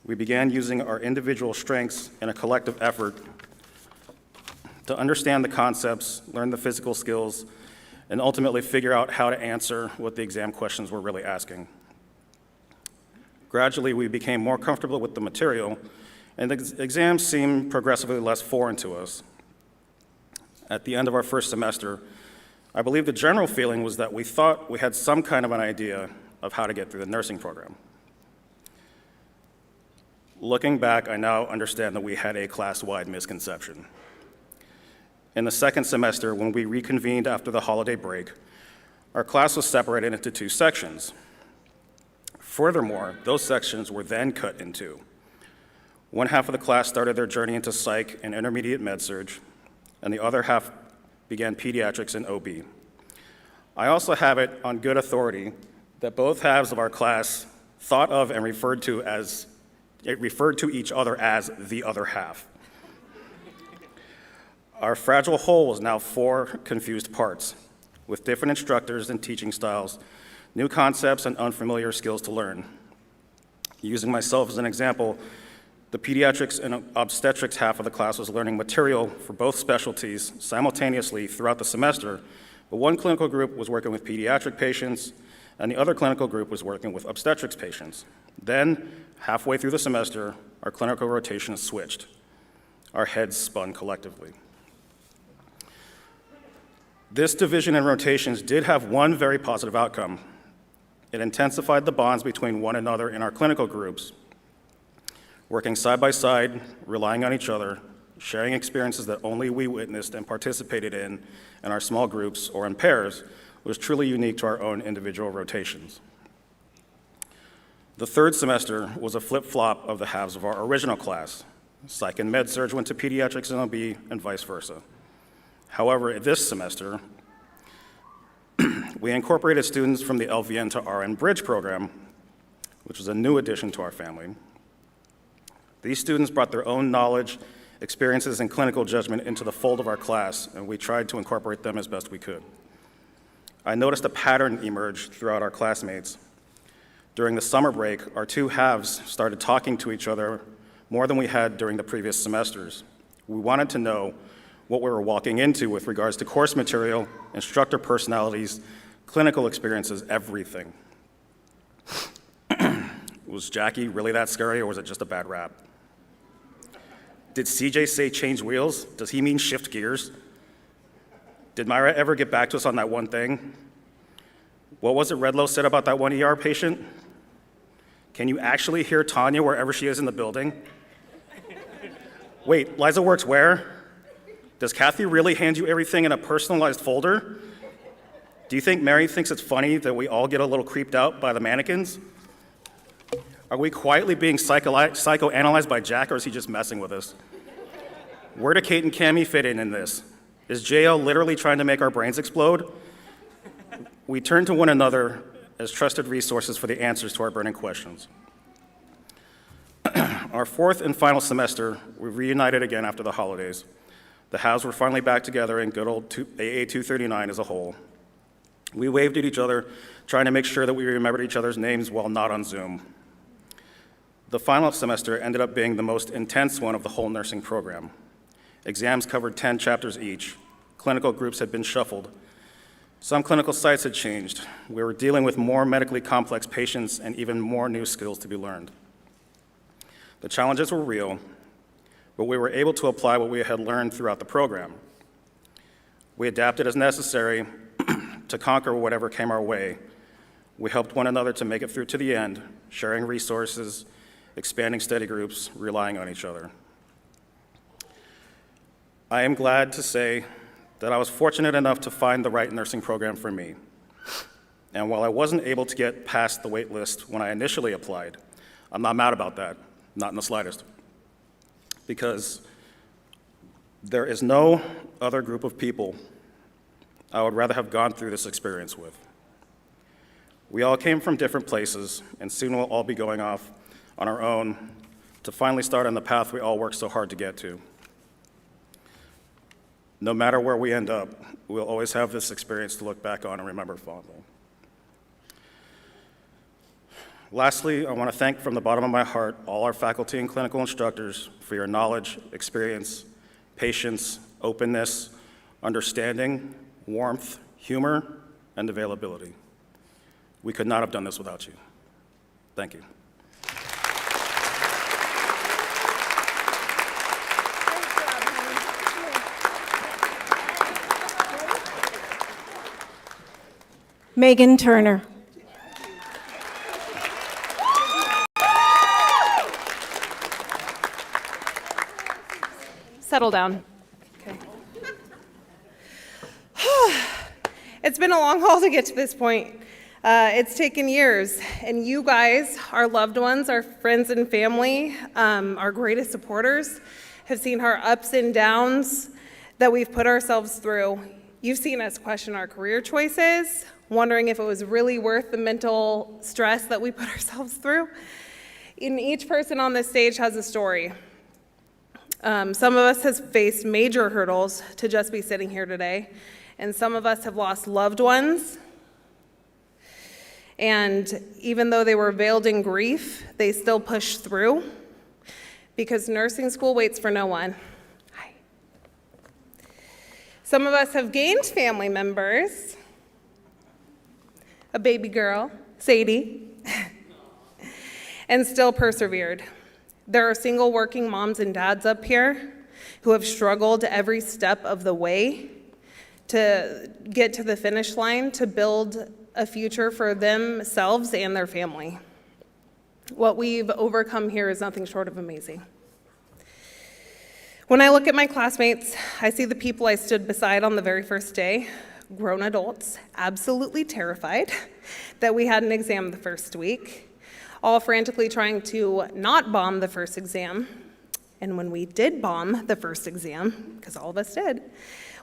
D: We began using our individual strengths in a collective effort to understand the concepts, learn the physical skills, and ultimately figure out how to answer what the exam questions were really asking. Gradually, we became more comfortable with the material, and the exams seemed progressively less foreign to us. At the end of our first semester, I believe the general feeling was that we thought we had some kind of an idea of how to get through the nursing program. Looking back, I now understand that we had a class-wide misconception. In the second semester, when we reconvened after the holiday break, our class was separated into two sections. Furthermore, those sections were then cut in two. One half of the class started their journey into psych and intermediate med-surg, and the other half began pediatrics and OB. I also have it on good authority that both halves of our class thought of and referred to each other as the other half. Our fragile whole was now 4 confused parts, with different instructors and teaching styles, new concepts and unfamiliar skills to learn. Using myself as an example, the pediatrics and obstetrics half of the class was learning material for both specialties simultaneously throughout the semester, but one clinical group was working with pediatric patients, and the other clinical group was working with obstetrics patients. Then, halfway through the semester, our clinical rotations switched. Our heads spun collectively. This division and rotations did have one very positive outcome. It intensified the bonds between one another in our clinical groups. Working side by side, relying on each other, sharing experiences that only we witnessed and participated in our small groups or in pairs was truly unique to our own individual rotations. The third semester was a flip-flop of the halves of our original class. Psych and med-surg went to pediatrics and OB and vice versa. However, this semester, we incorporated students from the LVN to RN Bridge program, which was a new addition to our family. These students brought their own knowledge, experiences, and clinical judgment into the fold of our class, and we tried to incorporate them as best we could. I noticed a pattern emerge throughout our classmates. During the summer break, our two halves started talking to each other more than we had during the previous semesters. We wanted to know what we were walking into with regards to course material, instructor personalities, clinical experiences, everything. Was Jackie really that scary, or was it just a bad rap? Did CJ say change wheels? Does he mean shift gears? Did Myra ever get back to us on that one thing? What was it Redlow said about that one ER patient? Can you actually hear Tanya wherever she is in the building? Wait, Liza works where? Does Kathy really hand you everything in a personalized folder? Do you think Mary thinks it's funny that we all get a little creeped out by the mannequins? Are we quietly being psychoanalyzed by Jack, or is he just messing with us? Where do Kate and Cammie fit in this? Is JL literally trying to make our brains explode? We turn to one another as trusted resources for the answers to our burning questions. Our fourth and final semester, we reunited again after the holidays. The halves were finally back together in good old AA 239 as a whole. We waved at each other, trying to make sure that we remembered each other's names while not on Zoom. The final semester ended up being the most intense one of the whole nursing program. Exams covered 10 chapters each. Clinical groups had been shuffled. Some clinical sites had changed. We were dealing with more medically complex patients and even more new skills to be learned. The challenges were real, but we were able to apply what we had learned throughout the program. We adapted as necessary to conquer whatever came our way. We helped one another to make it through to the end, sharing resources, expanding study groups, relying on each other. I am glad to say that I was fortunate enough to find the right nursing program for me. And while I wasn't able to get past the wait list when I initially applied, I'm not mad about that, not in the slightest. Because there is no other group of people I would rather have gone through this experience with. We all came from different places, and soon we'll all be going off on our own to finally start on the path we all worked so hard to get to. No matter where we end up, we'll always have this experience to look back on and remember fondly. Lastly, I want to thank from the bottom of my heart all our faculty and clinical instructors for your knowledge, experience, patience, openness, understanding, warmth, humor, and availability. We could not have done this without you. Thank you.
A: Megan Turner.
E: Settle down. Okay. It's been a long haul to get to this point. It's taken years, and you guys, our loved ones, our friends and family, our greatest supporters, have seen our ups and downs that we've put ourselves through. You've seen us question our career choices, wondering if it was really worth the mental stress that we put ourselves through. And each person on this stage has a story. Some of us have faced major hurdles to just be sitting here today, and some of us have lost loved ones. And even though they were veiled in grief, they still pushed through, because nursing school waits for no one. Hi. Some of us have gained family members, a baby girl, Sadie, and still persevered. There are single working moms and dads up here who have struggled every step of the way to get to the finish line to build a future for themselves and their family. What we've overcome here is nothing short of amazing. When I look at my classmates, I see the people I stood beside on the very first day, grown adults, absolutely terrified that we had an exam the first week, all frantically trying to not bomb the first exam. And when we did bomb the first exam, because all of us did,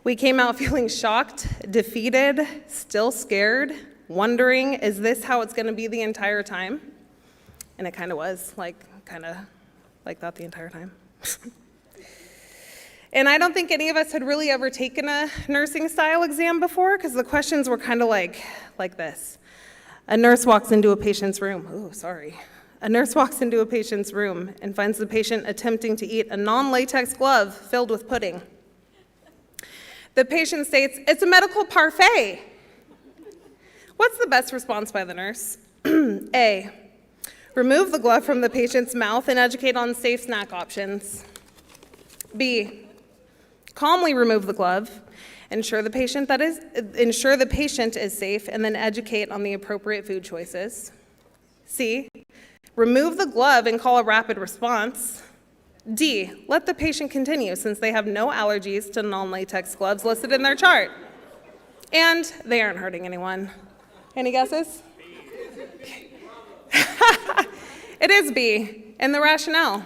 E: we came out feeling shocked, defeated, still scared, wondering, is this how it's going to be the entire time? And it kind of was, like that the entire time. And I don't think any of us had really ever taken a nursing style exam before, because the questions were kind of like this. A nurse walks into a patient's room. Oh, sorry. A nurse walks into a patient's room and finds the patient attempting to eat a non-latex glove filled with pudding. The patient states, "It's a medical parfait." What's the best response by the nurse? A, remove the glove from the patient's mouth and educate on safe snack options. B, calmly remove the glove, ensure the patient is safe, and then educate on the appropriate food choices. C, remove the glove and call a rapid response. D, let the patient continue since they have no allergies to non-latex gloves listed in their chart. And they aren't hurting anyone. Any guesses? It is B, and the rationale.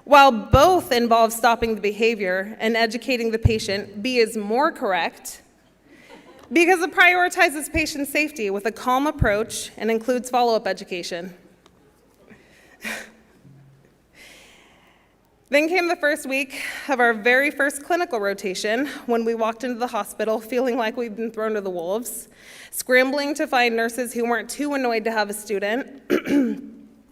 E: While both involve stopping the behavior and educating the patient, B is more correct because it prioritizes patient safety with a calm approach and includes follow-up education. Then came the first week of our very first clinical rotation when we walked into the hospital feeling like we'd been thrown to the wolves, scrambling to find nurses who weren't too annoyed to have a student.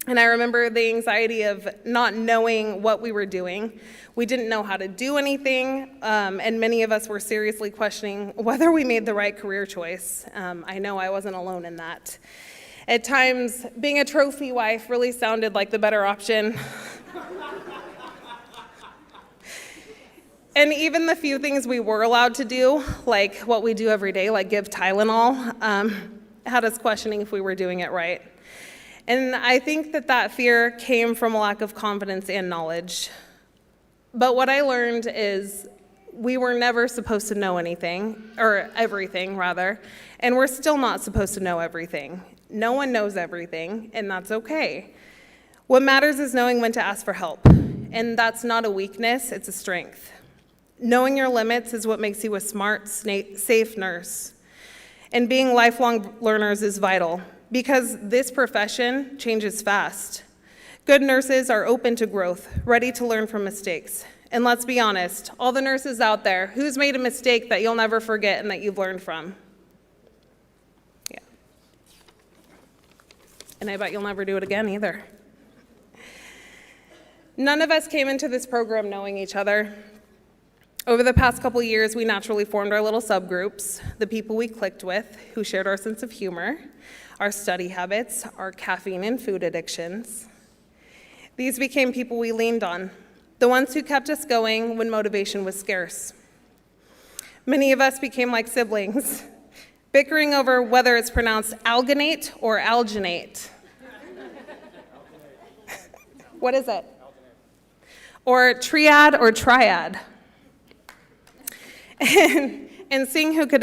E: And I remember the anxiety of not knowing what we were doing. We didn't know how to do anything, and many of us were seriously questioning whether we made the right career choice. I know I wasn't alone in that. At times, being a trophy wife really sounded like the better option. And even the few things we were allowed to do, like what we do every day, like give Tylenol, had us questioning if we were doing it right. And I think that fear came from a lack of confidence and knowledge. But what I learned is we were never supposed to know anything, or everything rather, and we're still not supposed to know everything. No one knows everything, and that's okay. What matters is knowing when to ask for help, and that's not a weakness, it's a strength. Knowing your limits is what makes you a smart, safe nurse. And being lifelong learners is vital because this profession changes fast. Good nurses are open to growth, ready to learn from mistakes. And let's be honest, all the nurses out there, who's made a mistake that you'll never forget and that you've learned from? Yeah. And I bet you'll never do it again either. None of us came into this program knowing each other. Over the past couple years, we naturally formed our little subgroups, the people we clicked with, who shared our sense of humor, our study habits, our caffeine and food addictions. These became people we leaned on, the ones who kept us going when motivation was scarce. Many of us became like siblings, bickering over whether it's pronounced alginate or alginate. What is it? Or triad or triad. And seeing who could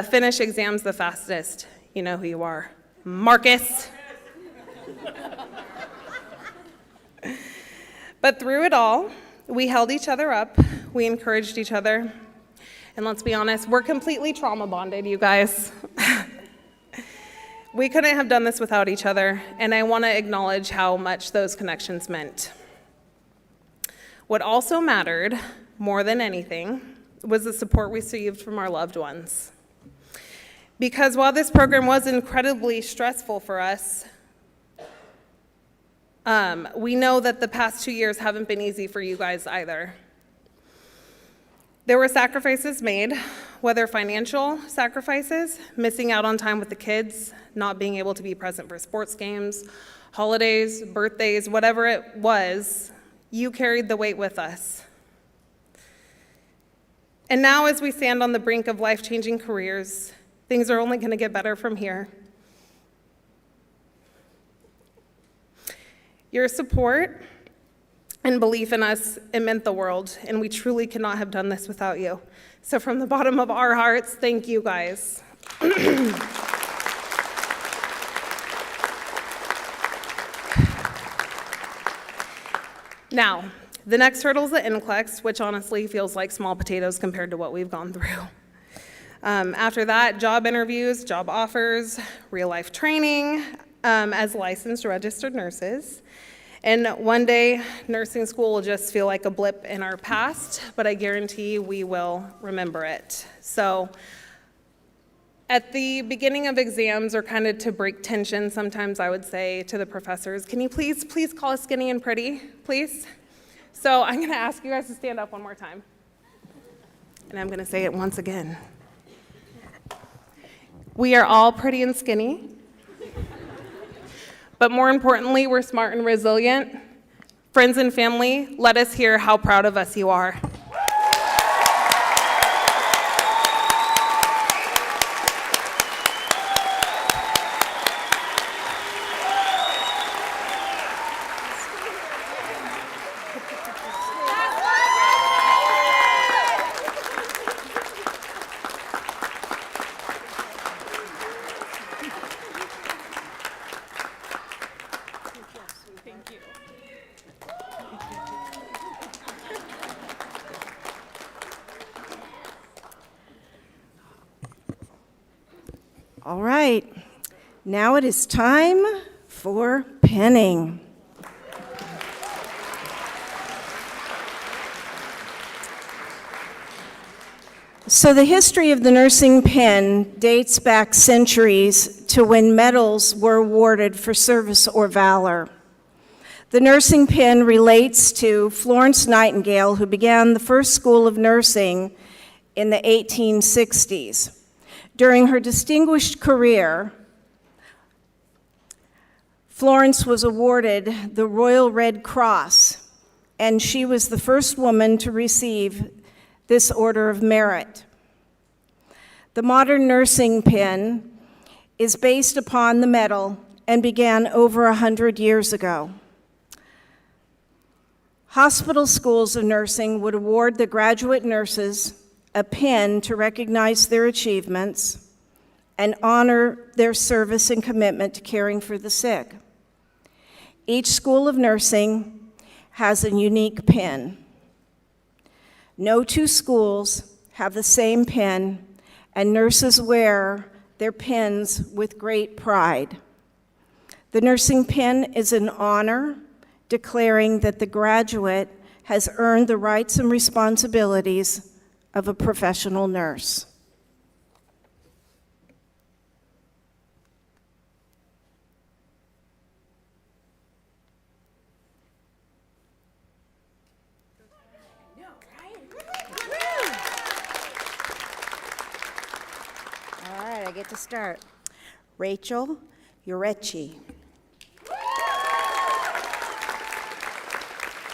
E: finish exams the fastest. You know who you are. Marcus. But through it all, we held each other up, we encouraged each other, and let's be honest, we're completely trauma bonded, you guys. We couldn't have done this without each other, and I want to acknowledge how much those connections meant. What also mattered, more than anything, was the support we received from our loved ones. Because while this program was incredibly stressful for us, we know that the past 2 years haven't been easy for you guys either. There were sacrifices made, whether financial sacrifices, missing out on time with the kids, not being able to be present for sports games, holidays, birthdays, whatever it was, you carried the weight with us. And now as we stand on the brink of life-changing careers, things are only going to get better from here. Your support and belief in us, it meant the world, and we truly could not have done this without you. So from the bottom of our hearts, thank you guys. Now, the next hurdle is the NCLEX, which honestly feels like small potatoes compared to what we've gone through. After that, job interviews, job offers, real-life training as licensed registered nurses. And one day, nursing school will just feel like a blip in our past, but I guarantee we will remember it. So at the beginning of exams, or kind of to break tension, sometimes I would say to the professors, can you please call us skinny and pretty, please? So I'm going to ask you guys to stand up one more time. And I'm going to say it once again. We are all pretty and skinny. But more importantly, we're smart and resilient. Friends and family, let us hear how proud of us you are.
A: All right, now it is time for pinning. So the history of the nursing pin dates back centuries to when medals were awarded for service or valor. The nursing pin relates to Florence Nightingale, who began the first school of nursing in the 1860s. During her distinguished career, Florence was awarded the Royal Red Cross, and she was the first woman to receive this Order of Merit. The modern nursing pin is based upon the medal and began over 100 years ago. Hospital schools of nursing would award the graduate nurses a pin to recognize their achievements and honor their service and commitment to caring for the sick. Each school of nursing has a unique pin. No two schools have the same pin, and nurses wear their pins with great pride. The nursing pin is an honor declaring that the graduate has earned the rights and responsibilities of a professional nurse.
F: All right, I get to start. Rachel Urechi.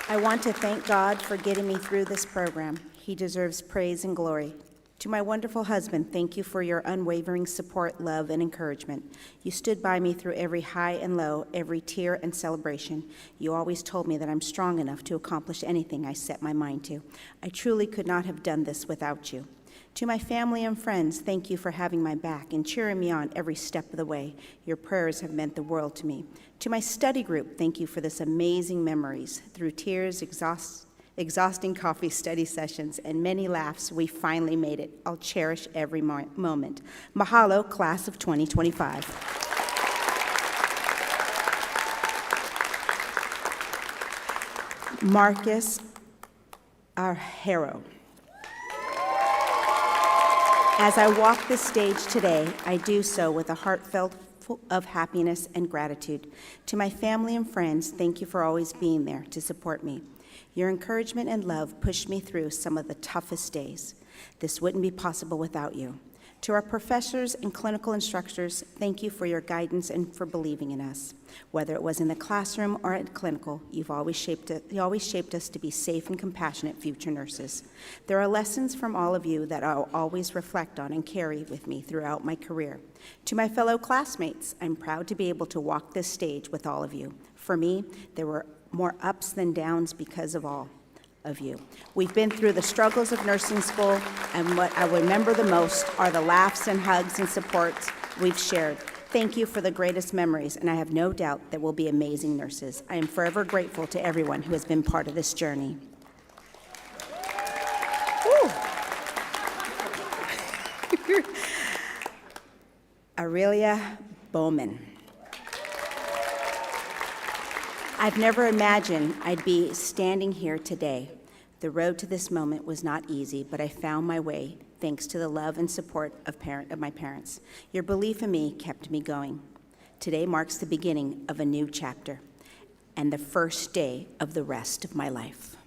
F: I want to thank God for getting me through this program. He deserves praise and glory. To my wonderful husband, thank you for your unwavering support, love, and encouragement. You stood by me through every high and low, every tear and celebration. You always told me that I'm strong enough to accomplish anything I set my mind to. I truly could not have done this without you. To my family and friends, thank you for having my back and cheering me on every step of the way. Your prayers have meant the world to me. To my study group, thank you for this amazing memories. Through tears, exhausting coffee study sessions, and many laughs, we finally made it. I'll cherish every moment. Mahalo, class of 2025. Marcus Arjero. As I walk this stage today, I do so with a heartfelt full of happiness and gratitude. To my family and friends, thank you for always being there to support me. Your encouragement and love pushed me through some of the toughest days. This wouldn't be possible without you. To our professors and clinical instructors, thank you for your guidance and for believing in us. Whether it was in the classroom or at clinical, you always shaped us to be safe and compassionate future nurses. There are lessons from all of you that I'll always reflect on and carry with me throughout my career. To my fellow classmates, I'm proud to be able to walk this stage with all of you. For me, there were more ups than downs because of all of you. We've been through the struggles of nursing school, and what I remember the most are the laughs and hugs and supports we've shared. Thank you for the greatest memories, and I have no doubt that we'll be amazing nurses. I am forever grateful to everyone who has been part of this journey. Aurelia Bowman. I've never imagined I'd be standing here today. The road to this moment was not easy, but I found my way thanks to the love and support of my parents. Your belief in me kept me going. Today marks the beginning of a new chapter and the first day of the rest of my life.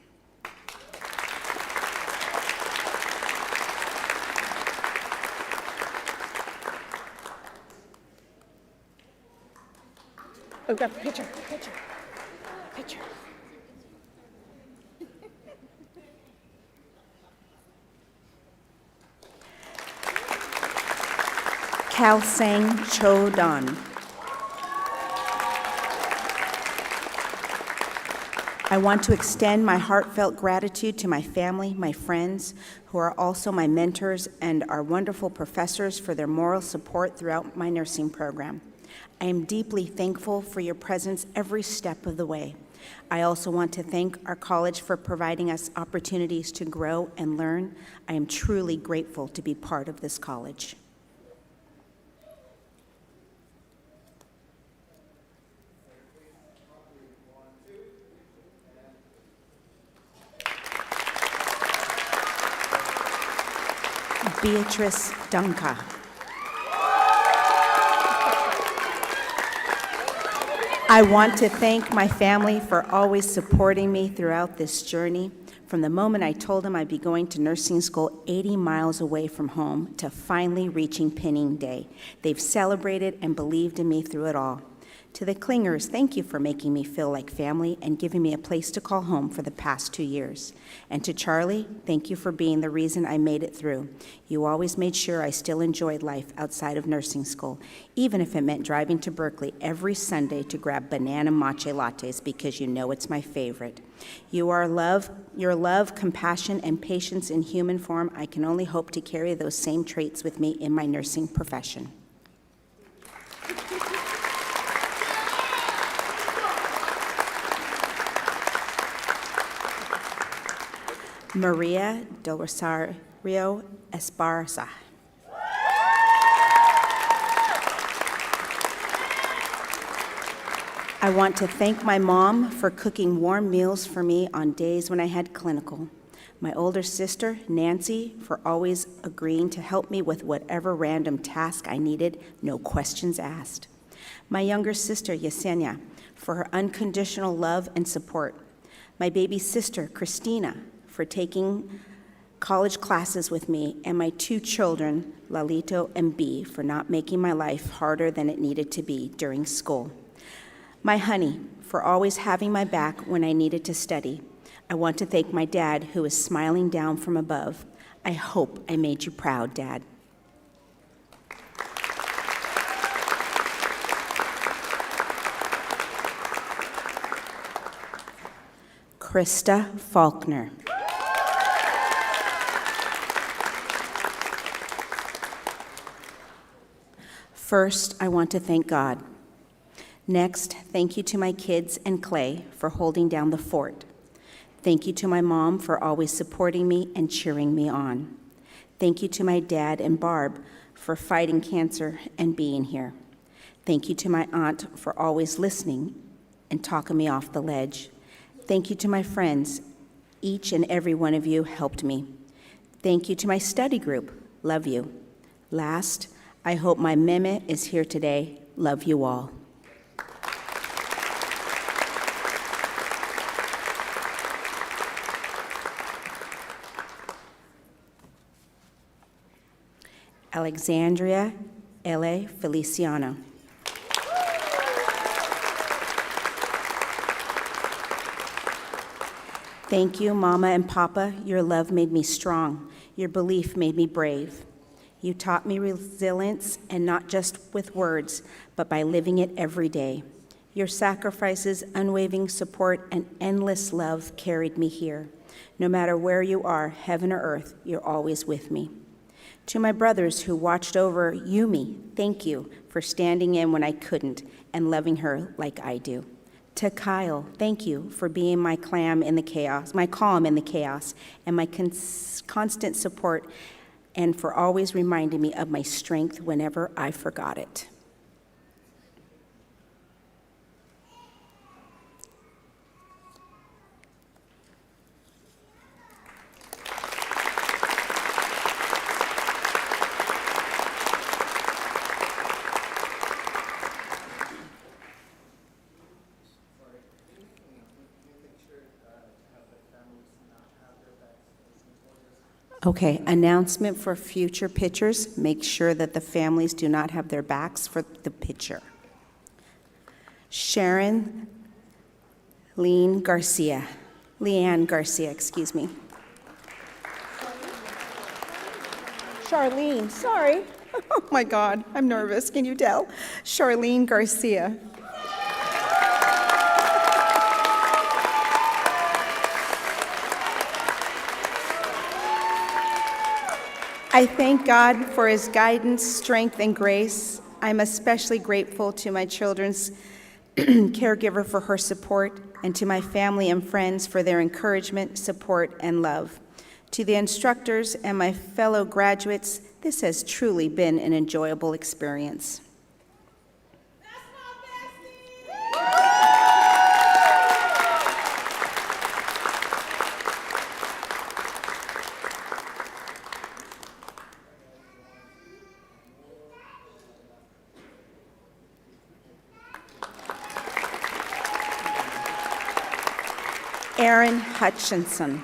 A: Oh, grab a picture.
F: Kalsang Chodon. I want to extend my heartfelt gratitude to my family, my friends, who are also my mentors, and our wonderful professors for their moral support throughout my nursing program. I am deeply thankful for your presence every step of the way. I also want to thank our college for providing us opportunities to grow and learn. I am truly grateful to be part of this college. Beatrice Dunca. I want to thank my family for always supporting me throughout this journey. From the moment I told them I'd be going to nursing school 80 miles away from home to finally reaching pinning day, they've celebrated and believed in me through it all. To the Klingers, thank you for making me feel like family and giving me a place to call home for the past 2 years. And to Charlie, thank you for being the reason I made it through. You always made sure I still enjoyed life outside of nursing school, even if it meant driving to Berkeley every Sunday to grab banana matcha lattes because you know it's my favorite. Your love, compassion, and patience in human form, I can only hope to carry those same traits with me in my nursing profession. Maria del Rosario Esparza. I want to thank my mom for cooking warm meals for me on days when I had clinical. My older sister, Nancy, for always agreeing to help me with whatever random task I needed, no questions asked. My younger sister, Yesenia, for her unconditional love and support. My baby sister, Christina, for taking college classes with me, and my 2 children, Lalito and B, for not making my life harder than it needed to be during school. My honey, for always having my back when I needed to study. I want to thank my dad, who is smiling down from above. I hope I made you proud, Dad. Krista Faulkner. First, I want to thank God. Next, thank you to my kids and Clay for holding down the fort. Thank you to my mom for always supporting me and cheering me on. Thank you to my dad and Barb for fighting cancer and being here. Thank you to my aunt for always listening and talking me off the ledge. Thank you to my friends. Each and every one of you helped me. Thank you to my study group. Love you. Last, I hope my meme is here today. Love you all. Alexandria L.A. Feliciano. Thank you, Mama and Papa. Your love made me strong. Your belief made me brave. You taught me resilience, and not just with words, but by living it every day. Your sacrifices, unwavering support, and endless love carried me here. No matter where you are, heaven or earth, you're always with me. To my brothers who watched over Yumi, thank you for standing in when I couldn't and loving her like I do. To Kyle, thank you for being my calm in the chaos, and my constant support, and for always reminding me of my strength whenever I forgot it. Okay, announcement for future pictures. Make sure that the families do not have their backs for the picture. Sharon Leanne Garcia, excuse me. Charlene, sorry. Oh my God, I'm nervous, can you tell? Charlene Garcia. I thank God for his guidance, strength, and grace. I'm especially grateful to my children's caregiver for her support, and to my family and friends for their encouragement, support, and love. To the instructors and my fellow graduates, this has truly been an enjoyable experience. Aaron Hutchinson.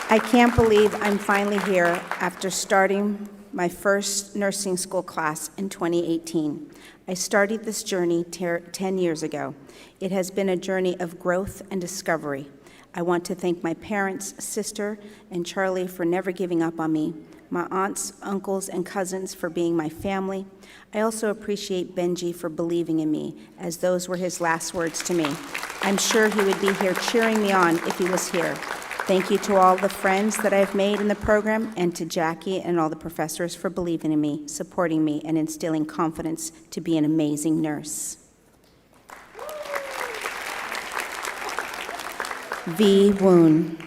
F: I can't believe I'm finally here after starting my first nursing school class in 2018. I started this journey 10 years ago. It has been a journey of growth and discovery. I want to thank my parents, sister, and Charlie for never giving up on me, my aunts, uncles, and cousins for being my family. I also appreciate Benji for believing in me, as those were his last words to me. I'm sure he would be here cheering me on if he was here. Thank you to all the friends that I've made in the program, and to Jackie and all the professors for believing in me, supporting me, and instilling confidence to be an amazing nurse. V. Woon.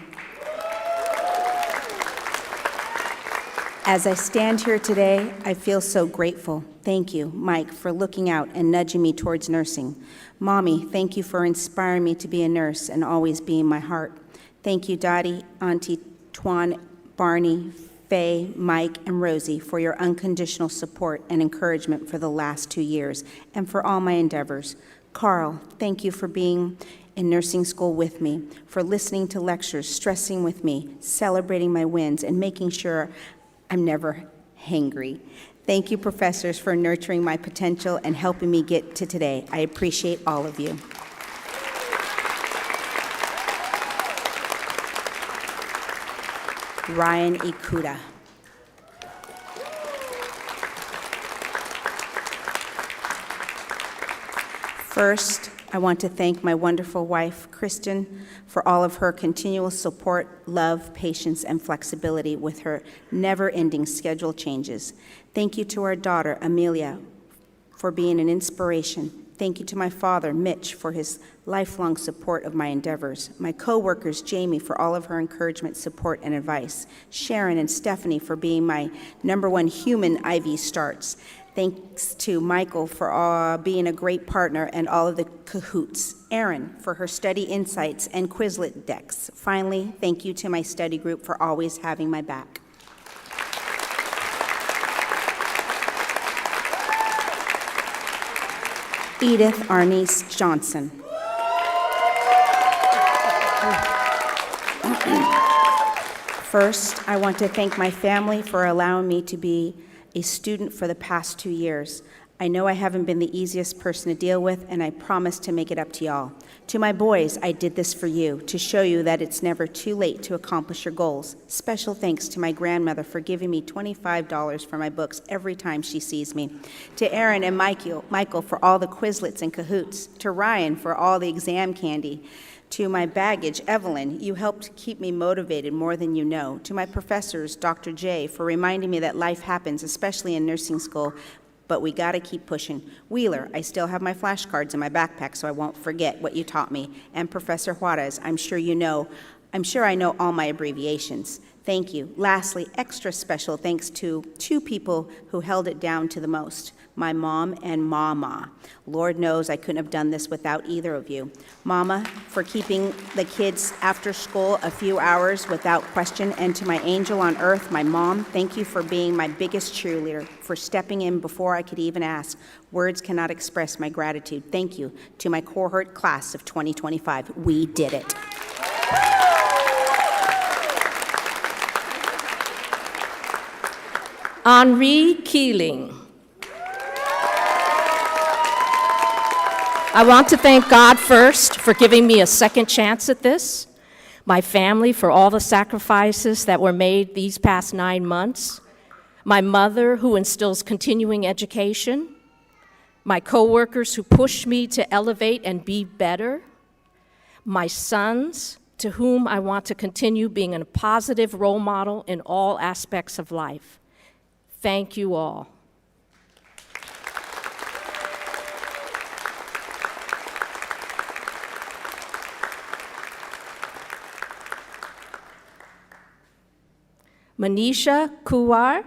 F: As I stand here today, I feel so grateful. Thank you, Mike, for looking out and nudging me towards nursing. Mommy, thank you for inspiring me to be a nurse and always being my heart. Thank you, Dottie, Auntie, Twan, Barney, Faye, Mike, and Rosie for your unconditional support and encouragement for the last 2 years and for all my endeavors. Carl, thank you for being in nursing school with me, for listening to lectures, stressing with me, celebrating my wins, and making sure I'm never hangry. Thank you, professors, for nurturing my potential and helping me get to today. I appreciate all of you. Ryan Ikuda. First, I want to thank my wonderful wife, Kristen, for all of her continual support, love, patience, and flexibility with her never-ending schedule changes. Thank you to our daughter, Amelia, for being an inspiration. Thank you to my father, Mitch, for his lifelong support of my endeavors. My coworkers, Jamie, for all of her encouragement, support, and advice. Sharon and Stephanie for being my #1 human IV starts. Thanks to Michael for being a great partner and all of the cahoots. Erin for her study insights and Quizlet decks. Finally, thank you to my study group for always having my back. Edith Arnice Johnson. First, I want to thank my family for allowing me to be a student for the past 2 years. I know I haven't been the easiest person to deal with, and I promise to make it up to y'all. To my boys, I did this for you, to show you that it's never too late to accomplish your goals. Special thanks to my grandmother for giving me $25 for my books every time she sees me. To Aaron and Michael for all the Quizlets and Cahoots. To Ryan for all the exam candy. To my baggage, Evelyn, you helped keep me motivated more than you know. To my professors, Dr. J, for reminding me that life happens, especially in nursing school, but we gotta keep pushing. Wheeler, I still have my flashcards in my backpack so I won't forget what you taught me. And Professor Juarez, I'm sure I know all my abbreviations. Thank you. Lastly, extra special thanks to 2 people who held it down to the most, my mom and Mama. Lord knows I couldn't have done this without either of you. Mama, for keeping the kids after school a few hours without question, and to my angel on earth, my mom, thank you for being my biggest cheerleader, for stepping in before I could even ask. Words cannot express my gratitude. Thank you to my cohort class of 2025. We did it.
G: Henri Keeling. I want to thank God first for giving me a second chance at this, my family for all the sacrifices that were made these past 9 months, my mother who instills continuing education, my coworkers who push me to elevate and be better, my sons to whom I want to continue being a positive role model in all aspects of life. Thank you all. Manisha Kuwar.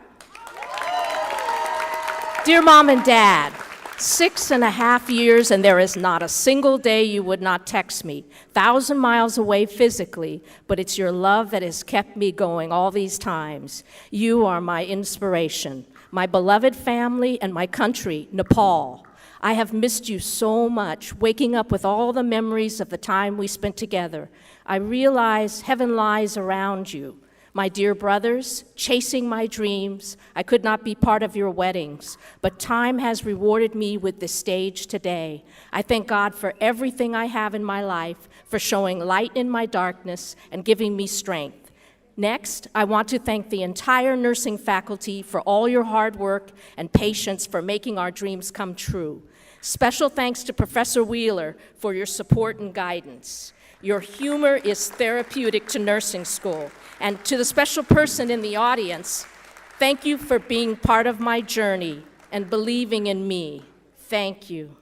G: Dear Mom and Dad, 6.5 years and there is not a single day you would not text me, 1,000 miles away physically, but it's your love that has kept me going all these times. You are my inspiration, my beloved family and my country, Nepal. I have missed you so much, waking up with all the memories of the time we spent together. I realize heaven lies around you. My dear brothers, chasing my dreams, I could not be part of your weddings, but time has rewarded me with this stage today. I thank God for everything I have in my life, for showing light in my darkness and giving me strength. Next, I want to thank the entire nursing faculty for all your hard work and patience for making our dreams come true. Special thanks to Professor Wheeler for your support and guidance. Your humor is therapeutic to nursing school. And to the special person in the audience, thank you for being part of my journey and believing in me. Thank you.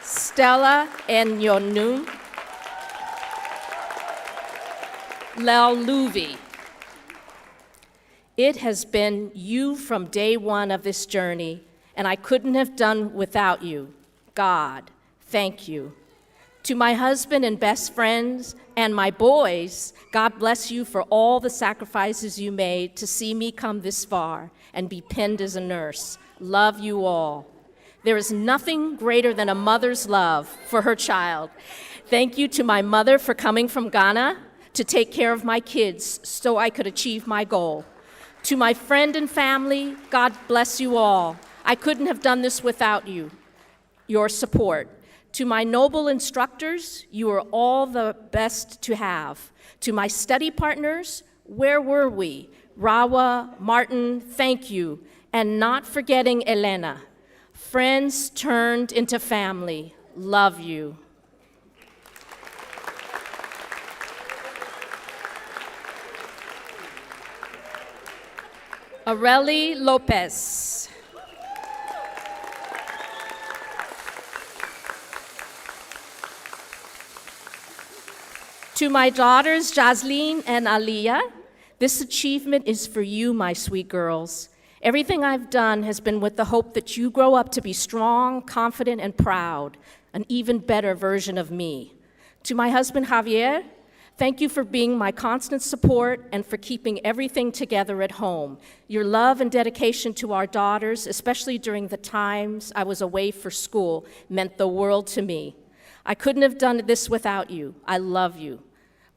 G: Stella Enyonum Leluvi. It has been you from day one of this journey, and I couldn't have done without you. God, thank you. To my husband and best friends and my boys, God bless you for all the sacrifices you made to see me come this far and be penned as a nurse. Love you all. There is nothing greater than a mother's love for her child. Thank you to my mother for coming from Ghana to take care of my kids so I could achieve my goal. To my friend and family, God bless you all. I couldn't have done this without you, your support. To my noble instructors, you are all the best to have. To my study partners, where were we? Rawa, Martin, thank you. And not forgetting Elena. Friends turned into family. Love you. Areli Lopez. To my daughters, Jasleen and Aliyah, this achievement is for you, my sweet girls. Everything I've done has been with the hope that you grow up to be strong, confident, and proud, an even better version of me. To my husband, Javier, thank you for being my constant support and for keeping everything together at home. Your love and dedication to our daughters, especially during the times I was away for school, meant the world to me. I couldn't have done this without you. I love you.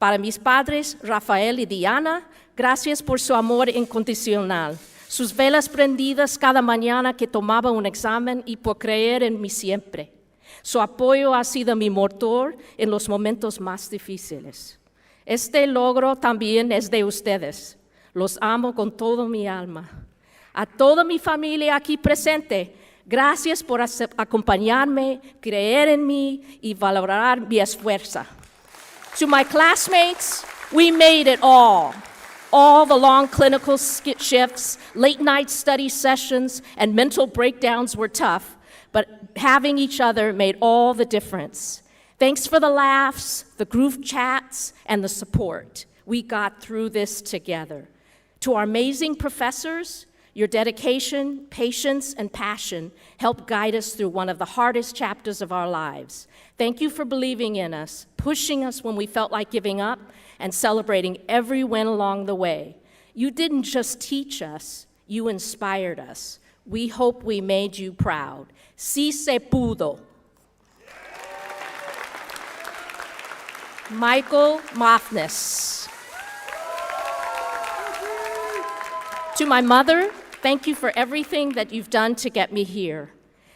G: Para mis padres, Rafael y Diana, gracias por su amor incondicional. Sus velas prendidas cada mañana que tomaba un examen y por creer en mí siempre. Su apoyo ha sido mi motor en los momentos más difíciles. Este logro también es de ustedes. Los amo con toda mi alma. A toda mi familia aquí presente, gracias por acompañarme, creer en mí y valorar mi esfuerzo. To my classmates, we made it all. All the long clinical shifts, late night study sessions, and mental breakdowns were tough, but having each other made all the difference. Thanks for the laughs, the group chats, and the support. We got through this together. To our amazing professors, your dedication, patience, and passion helped guide us through one of the hardest chapters of our lives. Thank you for believing in us, pushing us when we felt like giving up, and celebrating every win along the way. You didn't just teach us, you inspired us. We hope we made you proud. Si se pudo. Michael Moffness. To my mother, thank you for everything that you've done to get me here.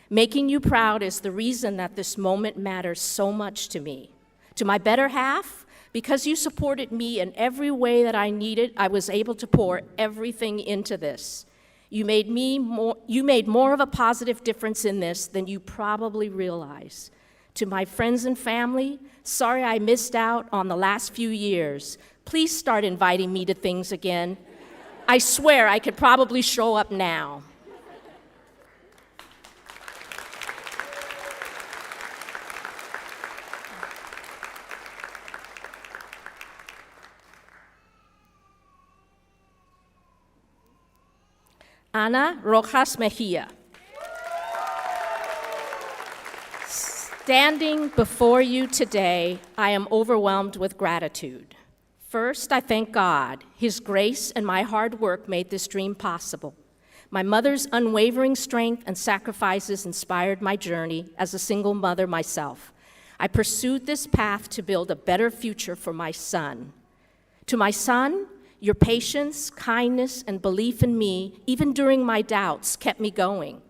G: Making you proud is the reason that this moment matters so much to me. To my better half, because you supported me in every way that I needed, I was able to pour everything into this. You made more of a positive difference in this than you probably realize. To my friends and family, sorry I missed out on the last few years. Please start inviting me to things again. I swear I could probably show up now. Ana Rojas Mejia. Standing before you today, I am overwhelmed with gratitude. First, I thank God. His grace and my hard work made this dream possible. My mother's unwavering strength and sacrifices inspired my journey as a single mother myself. I pursued this path to build a better future for my son. To my son, your patience, kindness, and belief in me, even during my doubts, kept me going.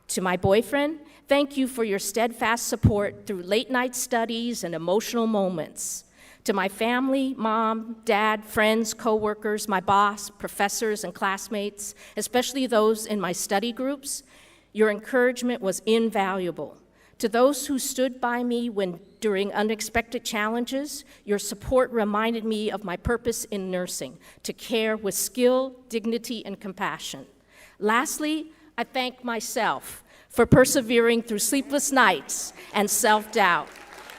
G: To my boyfriend, thank you for your steadfast support through late-night studies and emotional moments. To my family, mom, dad, friends, coworkers, my boss, professors, and classmates, especially those in my study groups, your encouragement was invaluable. To those who stood by me during unexpected challenges, your support reminded me of my purpose in nursing, to care with skill, dignity, and compassion. Lastly, I thank myself for persevering through sleepless nights and self-doubt.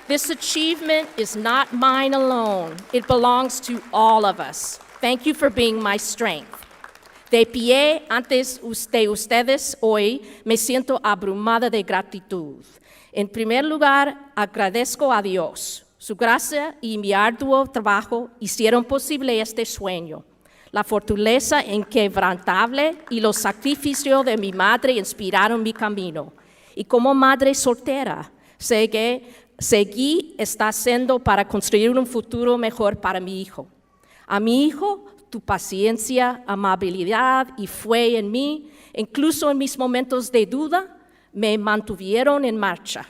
G: This achievement is not mine alone. It belongs to all of us. Thank you for being my strength. De pie ante ustedes hoy, me siento abrumada de gratitud. En primer lugar, agradezco a Dios. Su gracia y mi arduo trabajo hicieron posible este sueño. La fortaleza inquebrantable y los sacrificios de mi madre inspiraron mi camino. Y como madre soltera, seguí haciendo para construir un futuro mejor para mi hijo. A mi hijo, tu paciencia, amabilidad y fe en mí, incluso en mis momentos de duda, me mantuvieron en marcha.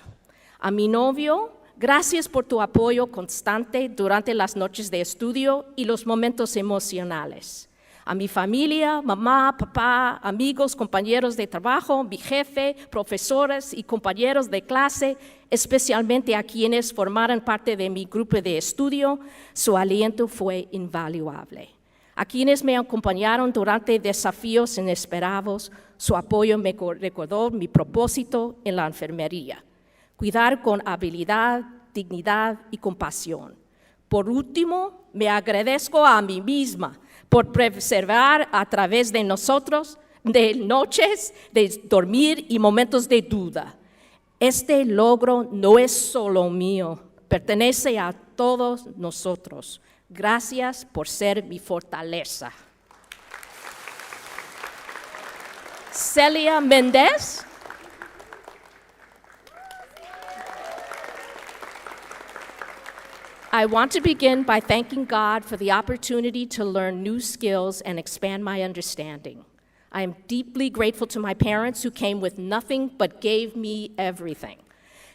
G: A mi novio, gracias por tu apoyo constante durante las noches de estudio y los momentos emocionales. A mi familia, mamá, papá, amigos, compañeros de trabajo, mi jefe, profesores y compañeros de clase, especialmente a quienes formaron parte de mi grupo de estudio, su aliento fue invaluable. A quienes me acompañaron durante desafíos inesperados, su apoyo me recordó mi propósito en la enfermería: cuidar con habilidad, dignidad y compasión. Por último, me agradezco a mí misma por preservar a través de nosotros, de noches de dormir y momentos de duda. Este logro no es solo mío, pertenece a todos nosotros. Gracias por ser mi fortaleza. Celia Méndez. I want to begin by thanking God for the opportunity to learn new skills and expand my understanding. I am deeply grateful to my parents who came with nothing but gave me everything.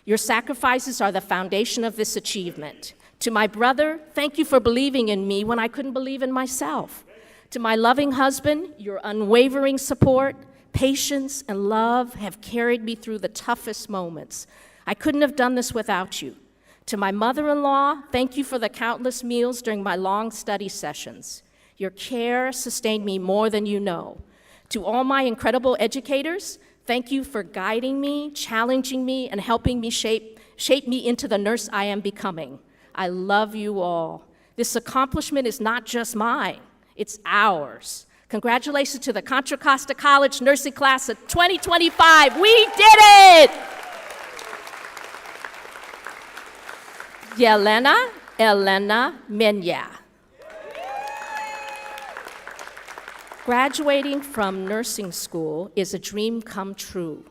G: Your sacrifices are the foundation of this achievement. To my brother, thank you for believing in me when I couldn't believe in myself. To my loving husband, your unwavering support, patience, and love have carried me through the toughest moments. I couldn't have done this without you. To my mother-in-law, thank you for the countless meals during my long study sessions. Your care sustained me more than you know. To all my incredible educators, thank you for guiding me, challenging me, and helping me shape me into the nurse I am becoming. I love you all. This accomplishment is not just mine, it's ours. Congratulations to the Contra Costa College nursing class of 2025. We did it! Yelena Elena Menya. Graduating from nursing school is a dream come true,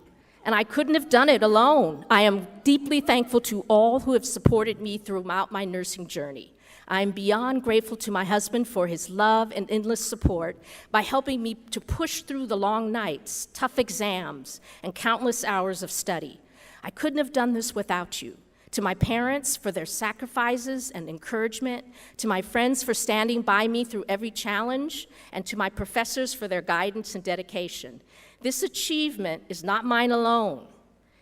G: and I couldn't have done it alone. I am deeply thankful to all who have supported me throughout my nursing journey. I am beyond grateful to my husband for his love and endless support by helping me to push through the long nights, tough exams, and countless hours of study. I couldn't have done this without you. To my parents for their sacrifices and encouragement, to my friends for standing by me through every challenge, and to my professors for their guidance and dedication. This achievement is not mine alone.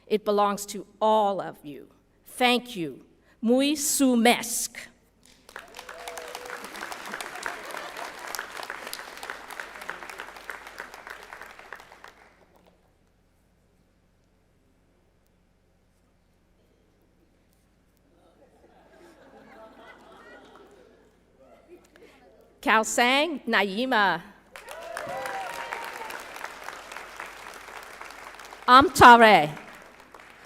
G: It belongs to all of you. Thank you. Muy sumesc. Kaosang Naima. Amtare.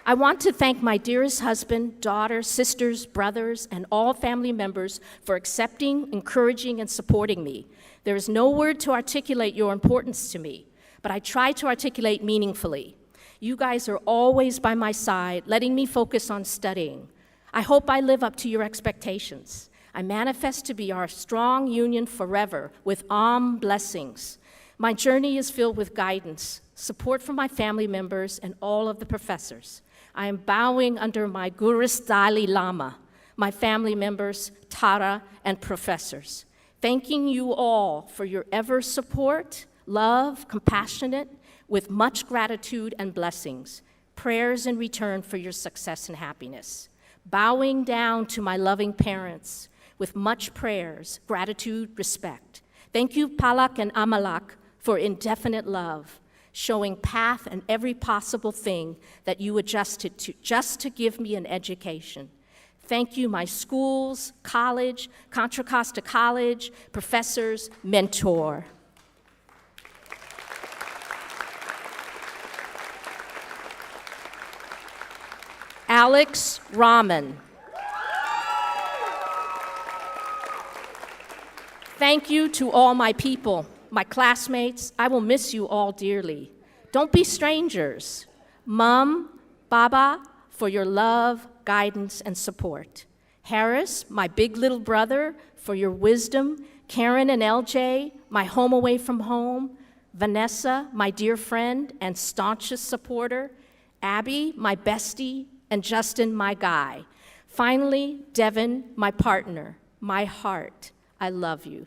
G: I want to thank my dearest husband, daughter, sisters, brothers, and all family members for accepting, encouraging, and supporting me. There is no word to articulate your importance to me, but I try to articulate meaningfully. You guys are always by my side, letting me focus on studying. I hope I live up to your expectations. I manifest to be our strong union forever with blessings. My journey is filled with guidance, support from my family members and all of the professors. I am bowing under my Gurus Dalai Lama, my family members, Tara, and professors. Thanking you all for your ever support, love, compassionate, with much gratitude and blessings. Prayers in return for your success and happiness. Bowing down to my loving parents, with much prayers, gratitude, respect. Thank you, Palak and Amalak, for indefinite love, showing path and every possible thing that you adjusted to just to give me an education. Thank you, my schools, college, Contra Costa College, professors, mentor. Alex Rahman. Thank you to all my people, my classmates. I will miss you all dearly. Don't be strangers. Mom, Baba, for your love, guidance, and support. Harris, my big little brother, for your wisdom. Karen and LJ, my home away from home. Vanessa, my dear friend and staunchest supporter. Abby, my bestie, and Justin, my guy. Finally, Devin, my partner, my heart. I love you.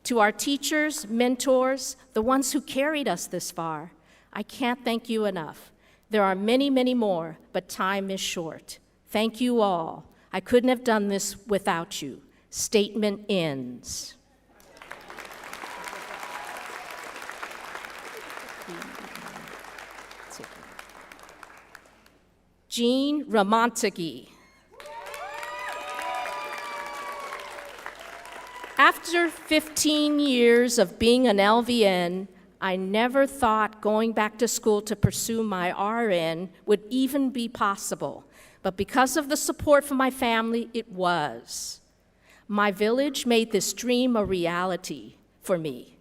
G: To our teachers, mentors, the ones who carried us this far, I can't thank you enough. There are many, many more, but time is short. Thank you all. I couldn't have done this without you. Statement ends. Jean Ramontagui. After 15 years of being an LVN, I never thought going back to school to pursue my RN would even be possible. But because of the support from my family, it was. My village made this dream a reality for me.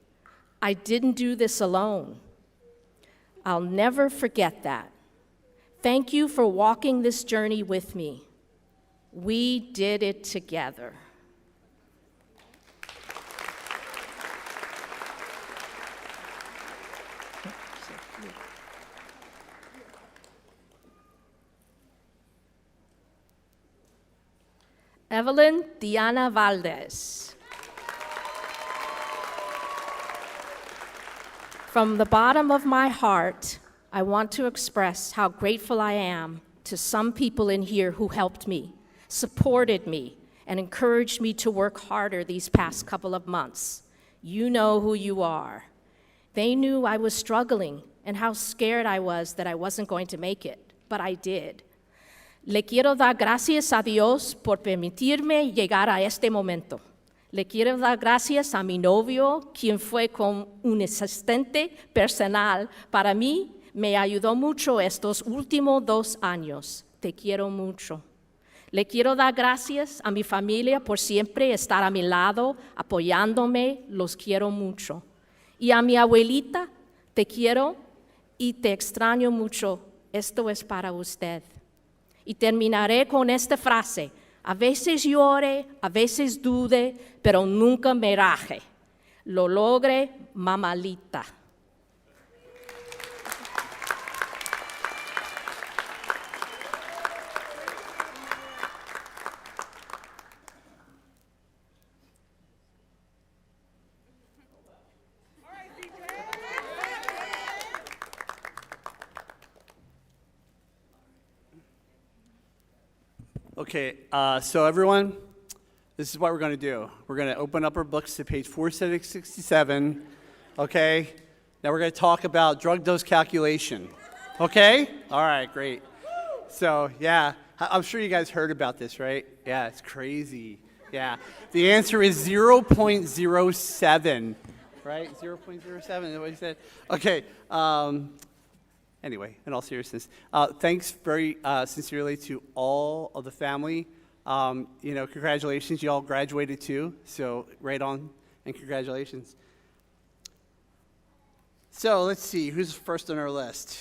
G: I didn't do this alone. I'll never forget that. Thank you for walking this journey with me. We did it together. Evelyn Diana Valdez. From the bottom of my heart, I want to express how grateful I am to some people in here who helped me, supported me, and encouraged me to work harder these past couple of months. You know who you are. They knew I was struggling and how scared I was that I wasn't going to make it, but I did. Le quiero dar gracias a Dios por permitirme llegar a este momento. Le quiero dar gracias a mi novio, quien fue como un asistente personal para mí. Me ayudó mucho estos últimos 2 años. Te quiero mucho. Le quiero dar gracias a mi familia por siempre estar a mi lado, apoyándome. Los quiero mucho. Y a mi abuelita, te quiero y te extraño mucho esto es para usted. Y terminaré con esta frase. A veces llore, a veces dude, pero nunca me raje. Lo logre, mamalita.
H: Okay, so everyone, this is what we're going to do. We're going to open up our books to page 467, okay? Now we're going to talk about drug dose calculation, okay? All right, great. So, yeah, I'm sure you guys heard about this, right? Yeah, it's crazy. Yeah, the answer is 0.07, right? 0.07, is that what you said? Okay, anyway, in all seriousness, thanks very sincerely to all of the family. Congratulations, you all graduated too, so right on, and congratulations. So let's see, who's first on our list?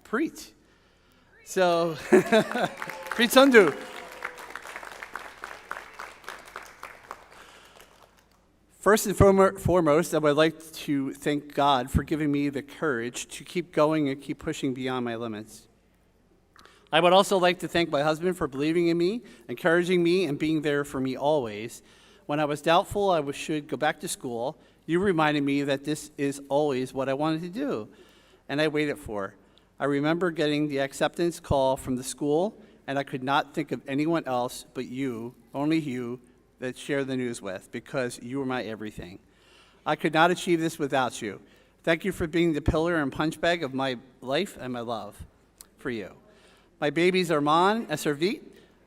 H: Preet. So, Preet Sandhu. First and foremost, I would like to thank God for giving me the courage to keep going and keep pushing beyond my limits. I would also like to thank my husband for believing in me, encouraging me, and being there for me always. When I was doubtful I should go back to school, you reminded me that this is always what I wanted to do, and I waited for. I remember getting the acceptance call from the school, and I could not think of anyone else but you, only you, that share the news with, because you were my everything. I could not achieve this without you. Thank you for being the pillar and punch bag of my life and my love for you. My babies Armand and Servit,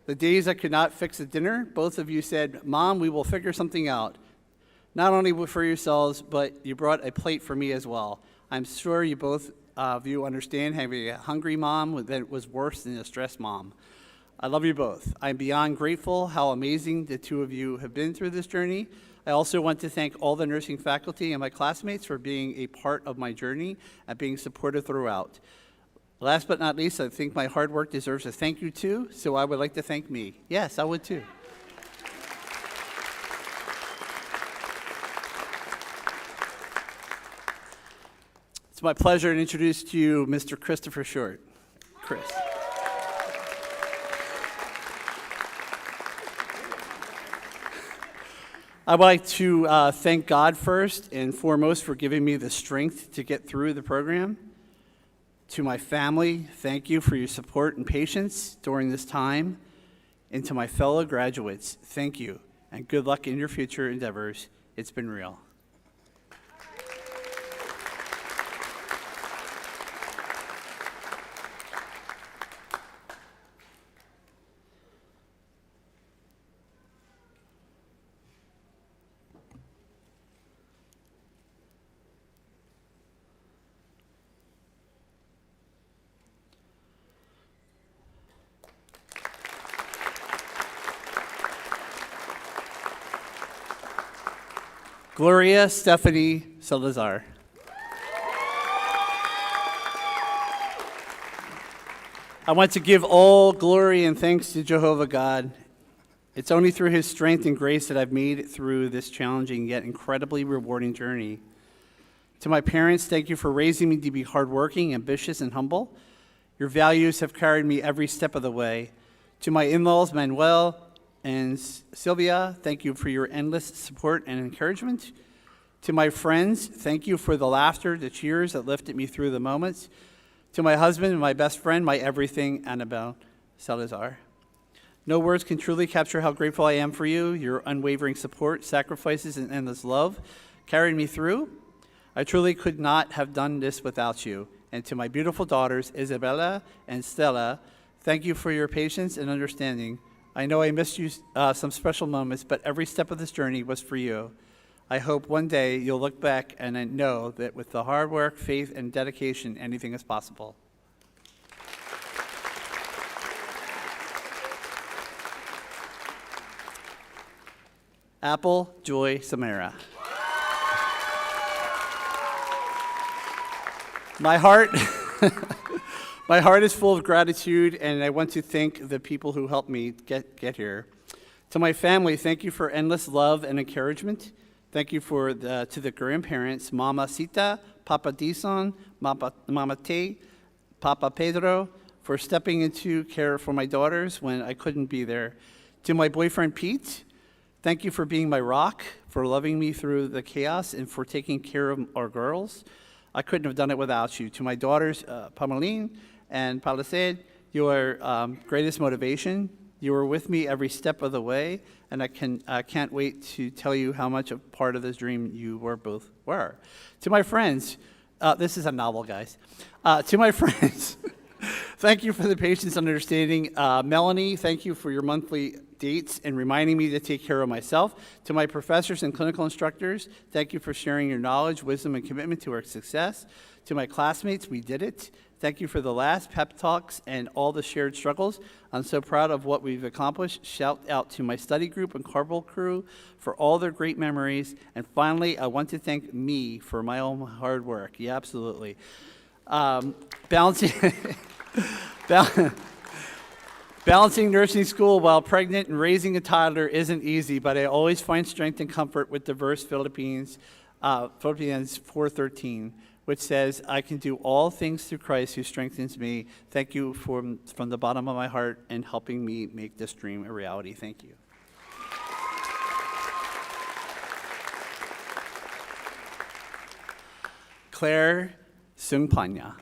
H: the days I could not fix a dinner, both of you said, Mom, we will figure something out. Not only for yourselves, but you brought a plate for me as well. I'm sure you both of you understand having a hungry mom that was worse than a stressed mom. I love you both. I'm beyond grateful how amazing the two of you have been through this journey. I also want to thank all the nursing faculty and my classmates for being a part of my journey and being supportive throughout. Last but not least, I think my hard work deserves a thank you too, so I would like to thank me. Yes, I would too. It's my pleasure to introduce to you Mr. Christopher Short. Chris. I'd like to thank God first and foremost for giving me the strength to get through the program. To my family, thank you for your support and patience during this time. And to my fellow graduates, thank you and good luck in your future endeavors. It's been real. Gloria Stephanie Salazar. I want to give all glory and thanks to Jehovah God. It's only through his strength and grace that I've made it through this challenging yet incredibly rewarding journey. To my parents, thank you for raising me to be hardworking, ambitious, and humble. Your values have carried me every step of the way. To my in-laws, Manuel and Sylvia, thank you for your endless support and encouragement. To my friends, thank you for the laughter, the cheers that lifted me through the moments. To my husband and my best friend, my everything, Annabelle Salazar. No words can truly capture how grateful I am for you. Your unwavering support, sacrifices, and endless love carried me through. I truly could not have done this without you. And to my beautiful daughters, Isabella and Stella, thank you for your patience and understanding. I know I missed you some special moments, but every step of this journey was for you. I hope one day you'll look back and know that with the hard work, faith, and dedication, anything is possible. Apple Joy Samara. My heart is full of gratitude, and I want to thank the people who helped me get here. To my family, thank you for endless love and encouragement. Thank you to the grandparents, Mama Sita, Papa Dison, Mama Te, Papa Pedro, for stepping into care for my daughters when I couldn't be there. To my boyfriend, Pete, thank you for being my rock, for loving me through the chaos, and for taking care of our girls. I couldn't have done it without you. To my daughters, Pamaline and Palisade, you are greatest motivation. You were with me every step of the way, and I can't wait to tell you how much a part of this dream you both were. To my friends, this is a novel, guys. To my friends, thank you for the patience and understanding. Melanie, thank you for your monthly dates and reminding me to take care of myself. To my professors and clinical instructors, thank you for sharing your knowledge, wisdom, and commitment to our success. To my classmates, we did it. Thank you for the last pep talks and all the shared struggles. I'm so proud of what we've accomplished. Shout out to my study group and carpool crew for all their great memories. And finally, I want to thank me for my own hard work. Yeah, absolutely. Balancing nursing school while pregnant and raising a toddler isn't easy, but I always find strength and comfort with the verse Philippians 4:13, which says, I can do all things through Christ who strengthens me. Thank you from the bottom of my heart and helping me make this dream a reality. Thank you. Claire Sungpanya.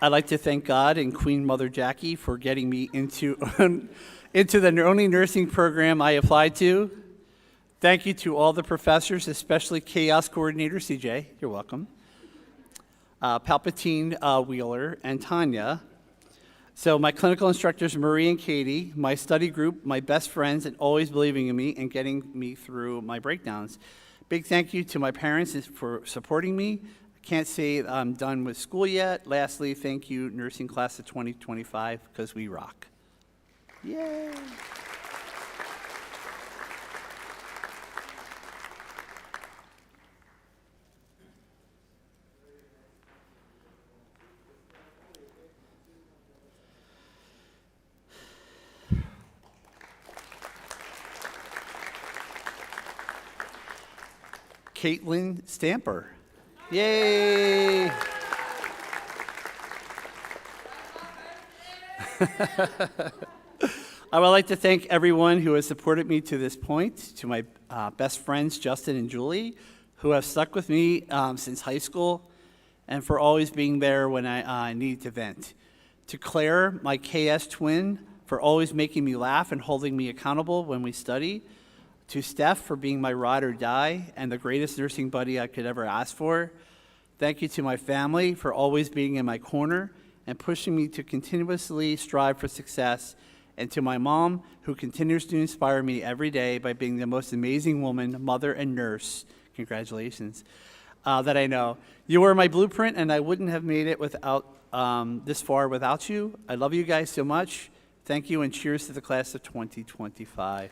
H: I'd like to thank God and Queen Mother Jackie for getting me into the only nursing program I applied to. Thank you to all the professors, especially Chaos Coordinator CJ, you're welcome, Palpatine Wheeler, and Tanya. So my clinical instructors, Marie and Katie, my study group, my best friends, and always believing in me and getting me through my breakdowns. Big thank you to my parents for supporting me. I can't say I'm done with school yet. Lastly, thank you, nursing class of 2025, because we rock. Yay! Caitlin Stamper. Yay! I would like to thank everyone who has supported me to this point, to my best friends, Justin and Julie, who have stuck with me since high school, and for always being there when I needed to vent. To Claire, my KS twin, for always making me laugh and holding me accountable when we study. To Steph for being my ride or die and the greatest nursing buddy I could ever ask for. Thank you to my family for always being in my corner and pushing me to continuously strive for success. And to my mom, who continues to inspire me every day by being the most amazing woman, mother, and nurse, congratulations, that I know. You are my blueprint, and I wouldn't have made it without this far without you. I love you guys so much. Thank you, and cheers to the class of 2025.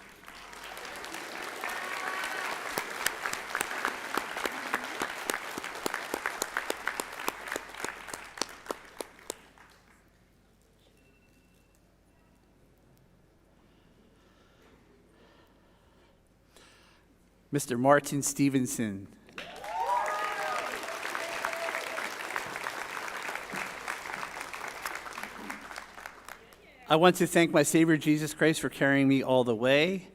H: Mr. Martin Stevenson. I want to thank my Savior Jesus Christ for carrying me all the way.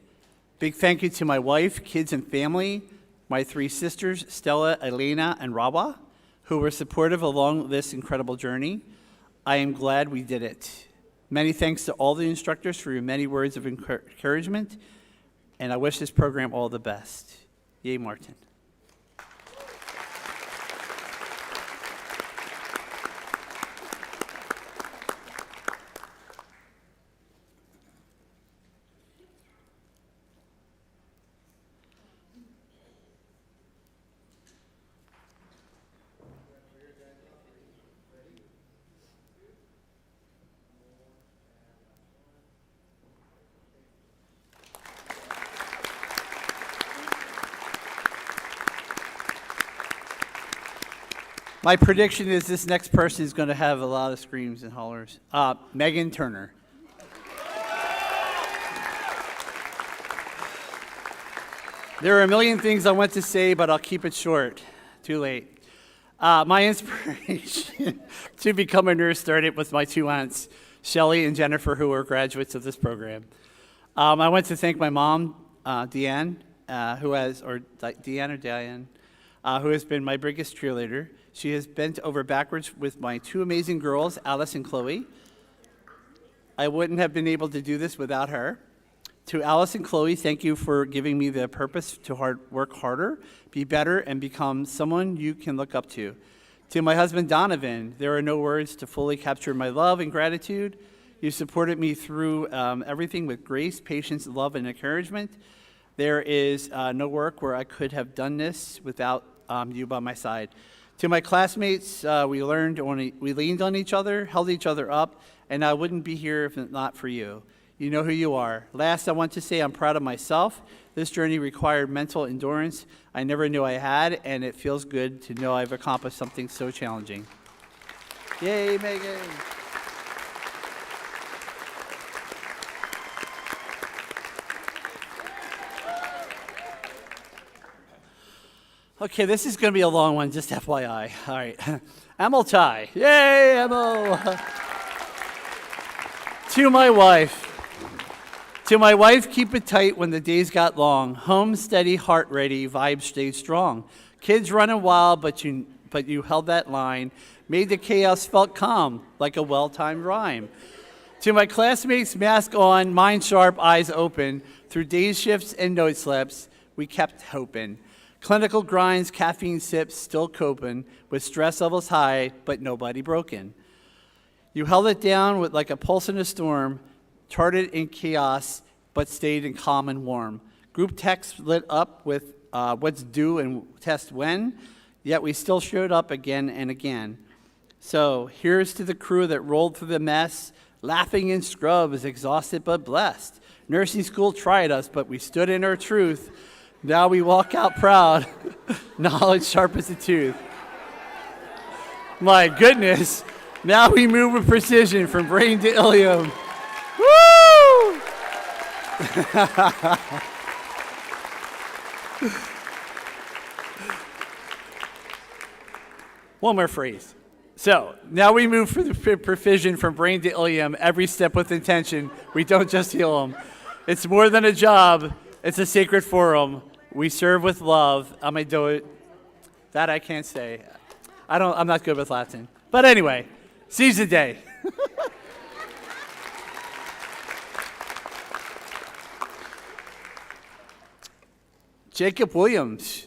H: Big thank you to my wife, kids, and family, my 3 sisters, Stella, Elena, and Rawa, who were supportive along this incredible journey. I am glad we did it. Many thanks to all the instructors for your many words of encouragement, and I wish this program all the best. Yay, Martin. My prediction is this next person is going to have a lot of screams and hollers. Megan Turner. There are a million things I want to say, but I'll keep it short. Too late. My inspiration to become a nurse started with my two aunts, Shelley and Jennifer, who are graduates of this program. I want to thank my mom, Deanne, who has been my biggest cheerleader. She has bent over backwards with my two amazing girls, Alice and Chloe. I wouldn't have been able to do this without her. To Alice and Chloe, thank you for giving me the purpose to work harder, be better, and become someone you can look up to. To my husband, Donovan, there are no words to fully capture my love and gratitude. You supported me through everything with grace, patience, love, and encouragement. There is no work where I could have done this without you by my side. To my classmates, we leaned on each other, held each other up, and I wouldn't be here if not for you. You know who you are. Last, I want to say I'm proud of myself. This journey required mental endurance I never knew I had, and it feels good to know I've accomplished something so challenging. Yay, Megan. Okay, this is going to be a long one, just FYI. All right. Emil Ty. Yay, Emil. To my wife, keep it tight when the days got long. Home steady, heart ready, vibes stayed strong. Kids running wild, but you held that line. Made the chaos felt calm, like a well-timed rhyme. To my classmates, mask on, mind sharp, eyes open. Through day shifts and note slips, we kept hoping. Clinical grinds, caffeine sips, still coping. With stress levels high, but nobody broken. You held it down with like a pulse in a storm. Charted in chaos, but stayed in calm and warm. Group text lit up with what's due and test when, yet we still showed up again and again. So here's to the crew that rolled through the mess, laughing in scrubs, exhausted but blessed. Nursing school tried us, but we stood in our truth. Now we walk out proud, knowledge sharp as a tooth. My goodness, now we move with precision from brain to ilium. Woo! One more phrase. So, now we move for the precision from brain to ilium, every step with intention. We don't just heal them. It's more than a job. It's a sacred forum. We serve with love. I'm going to do it. That I can't say. I'm not good with Latin. But anyway, seize the day. Jacob Williams.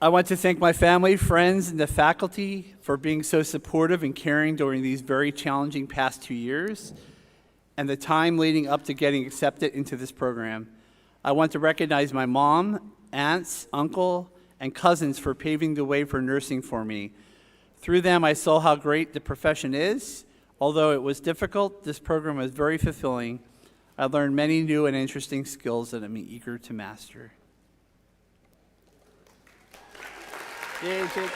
H: I want to thank my family, friends, and the faculty for being so supportive and caring during these very challenging past 2 years and the time leading up to getting accepted into this program. I want to recognize my mom, aunts, uncle, and cousins for paving the way for nursing for me. Through them, I saw how great the profession is. Although it was difficult, this program was very fulfilling. I learned many new and interesting skills that I'm eager to master. Yay, Jacob.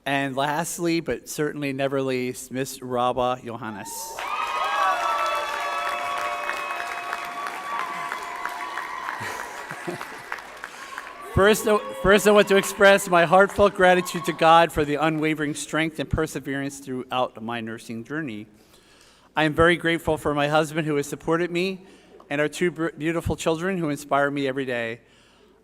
H: And lastly, but certainly never least, Miss Raba Johannes. First, I want to express my heartfelt gratitude to God for the unwavering strength and perseverance throughout my nursing journey. I am very grateful for my husband who has supported me and our two beautiful children who inspire me every day.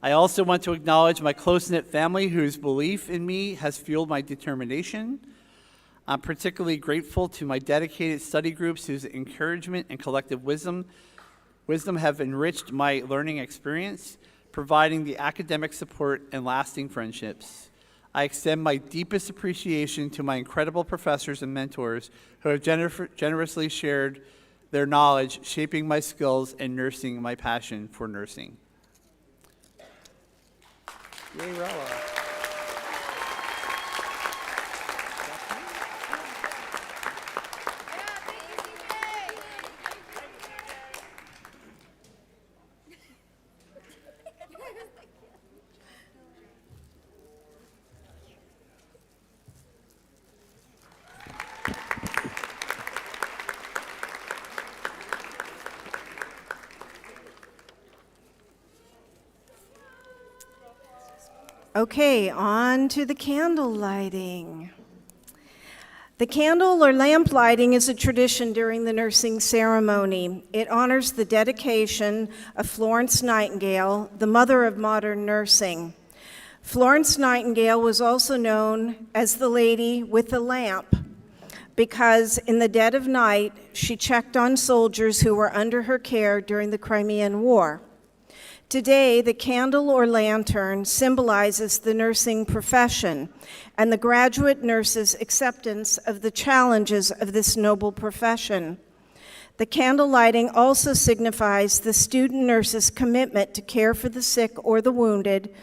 H: I also want to acknowledge my close-knit family whose belief in me has fueled my determination. I'm particularly grateful to my dedicated study groups whose encouragement and collective wisdom have enriched my learning experience, providing the academic support and lasting friendships. I extend my deepest appreciation to my incredible professors and mentors who have generously shared their knowledge, shaping my skills and nursing my passion for nursing. Yay, Rella.
A: Okay, on to the candle lighting. The candle or lamp lighting is a tradition during the nursing ceremony. It honors the dedication of Florence Nightingale, the mother of modern nursing. Florence Nightingale was also known as the lady with the lamp because in the dead of night, she checked on soldiers who were under her care during the Crimean War. Today, the candle or lantern symbolizes the nursing profession and the graduate nurse's acceptance of the challenges of this noble profession. The candle lighting also signifies the student nurse's commitment to care for the sick or the wounded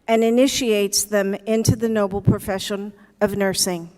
A: and initiates them into the noble profession of nursing.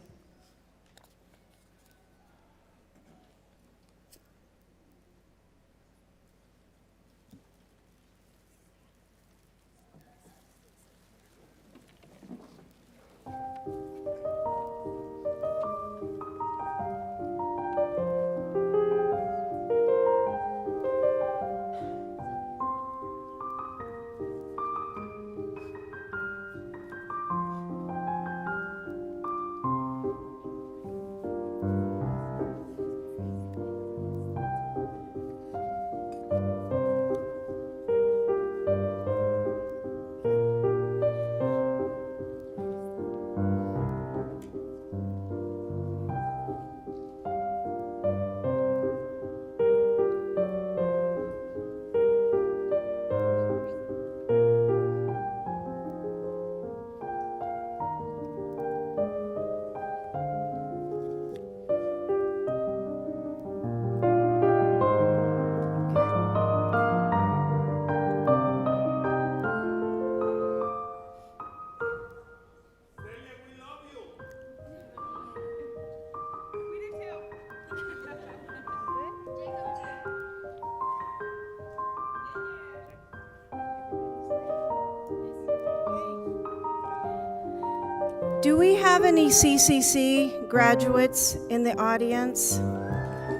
A: Do we have any CCC graduates in the audience?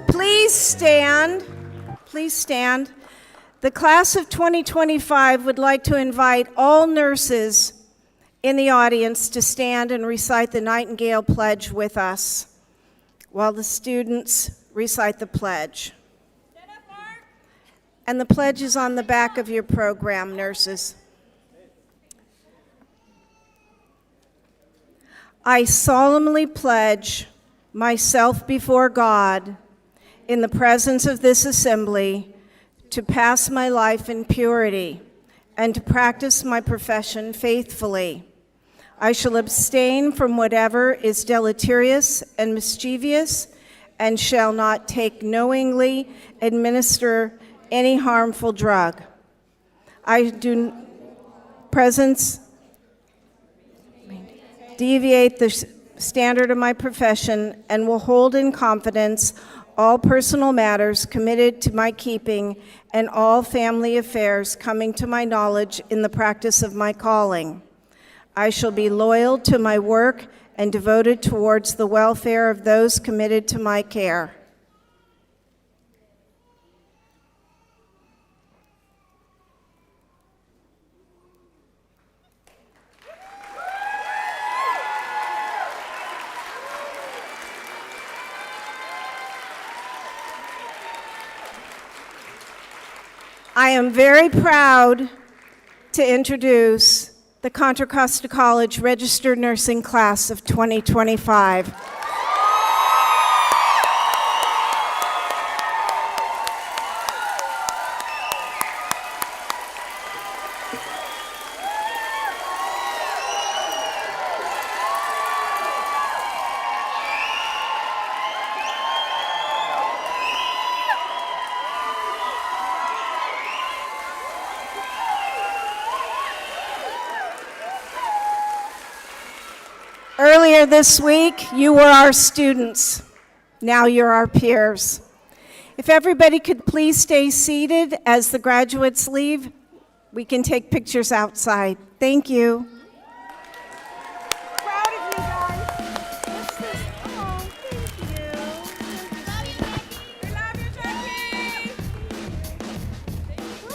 A: Please stand. Please stand. The class of 2025 would like to invite all nurses in the audience to stand and recite the Nightingale Pledge with us while the students recite the pledge. And the pledge is on the back of your program, nurses. I solemnly pledge myself before God in the presence of this assembly to pass my life in purity and to practice my profession faithfully. I shall abstain from whatever is deleterious and mischievous and shall not knowingly administer any harmful drug. I do deviate the standard of my profession and will hold in confidence all personal matters committed to my keeping and all family affairs coming to my knowledge in the practice of my calling. I shall be loyal to my work and devoted towards the welfare of those committed to my care. I am very proud to introduce the Contra Costa College Registered Nursing Class of 2025. Earlier this week, you were our students. Now you're our peers. If everybody could please stay seated as the graduates leave, we can take pictures outside. Thank you. Proud of you guys. What's this? Oh, thank you. Love you, Jackie. We love you, Jackie. Thank you.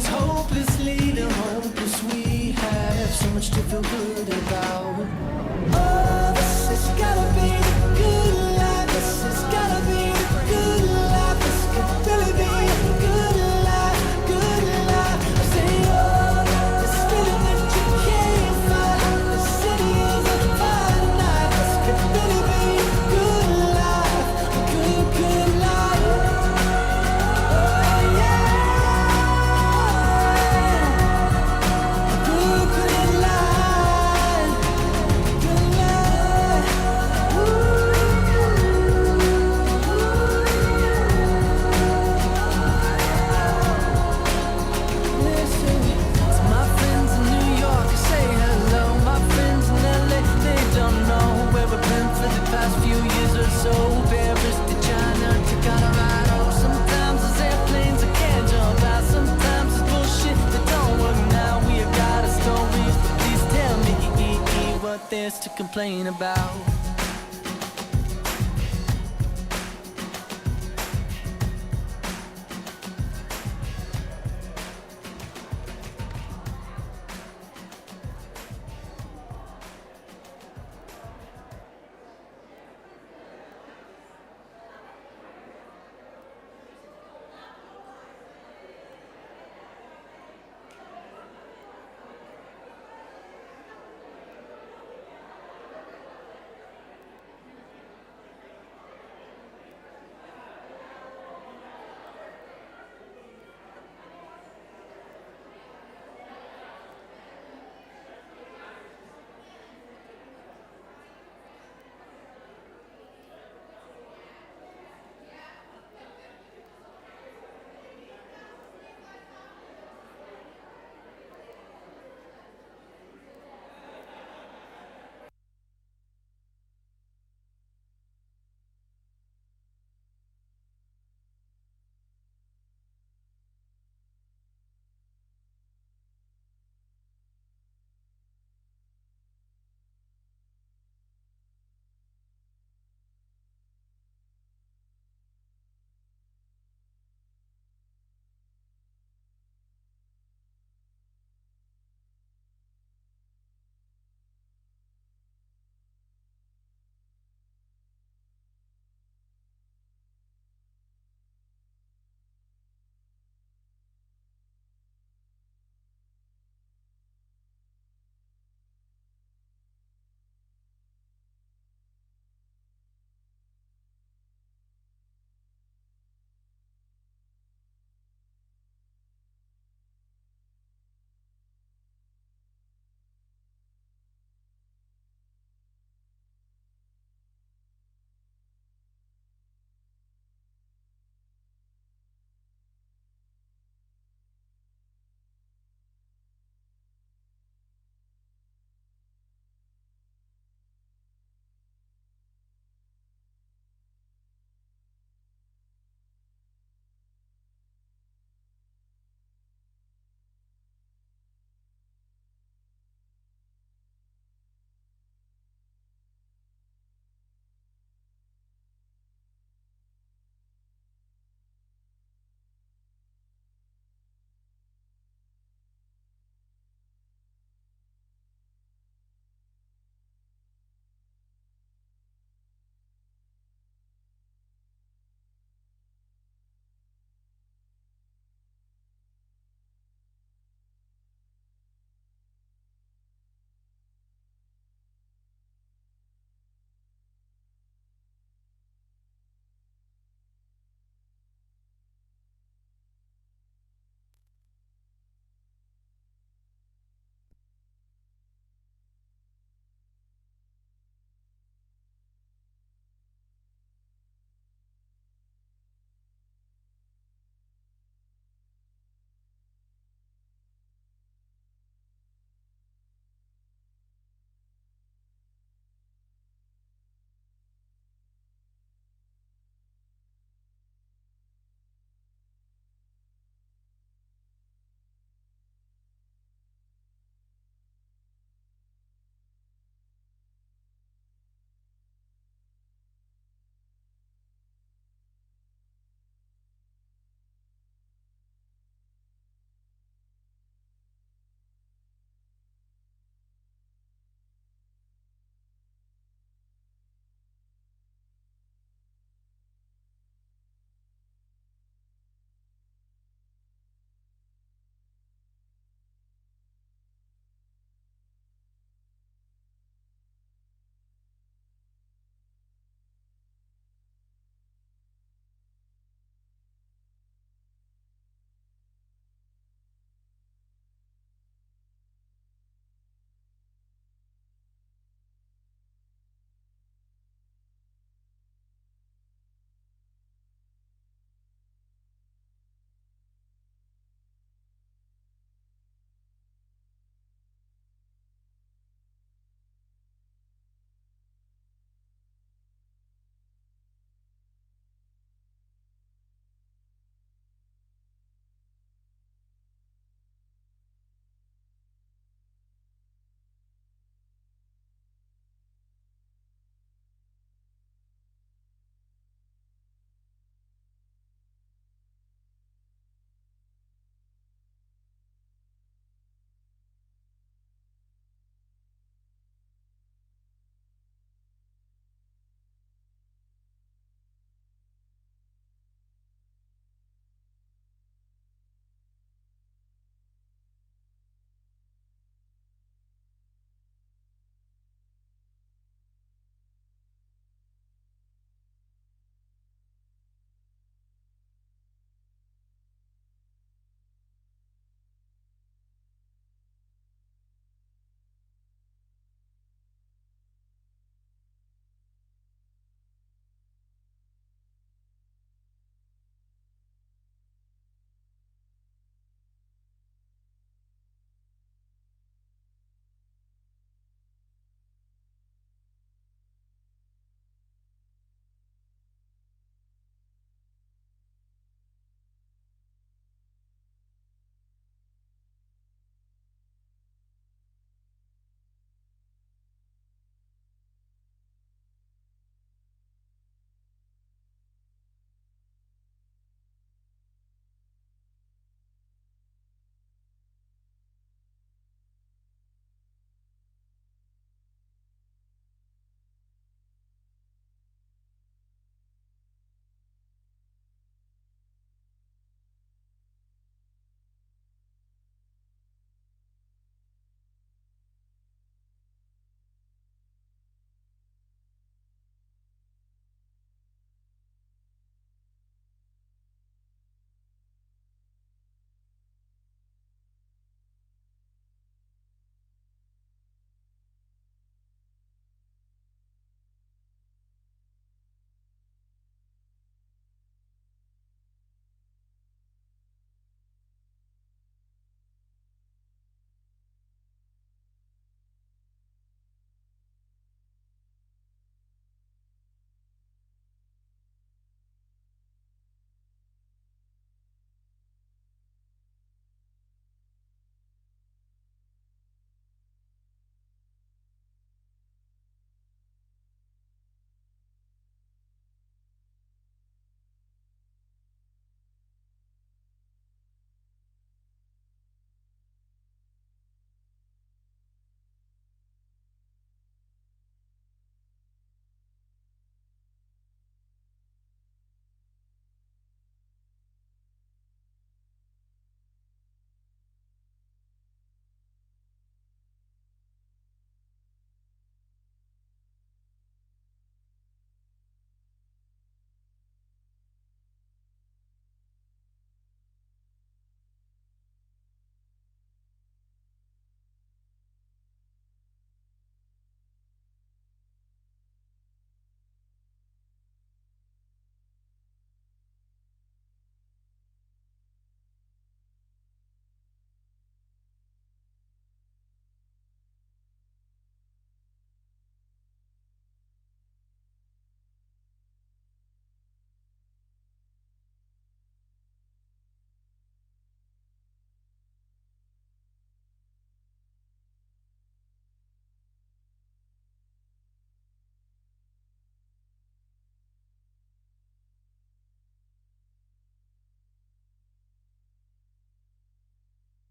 I: is hopelessly the hopeless we have so much to feel good about. Oh, this has gotta be the good life. This has gotta be the good life. This could really be a good life, good life. I say, oh, this feeling that you can't fight. The city is on fire tonight. This could really be a good life, a good, good life. Oh, yeah. A good, good life. Good life. Listen, to my friends in New York, I say hello. My friends in LA, they don't know where we've been for the past few years or so. Paris to China to Colorado. Sometimes there's airplanes I can't jump out. Sometimes it's bullshit that don't work now. We have got our stories, but please tell me what there's to complain about.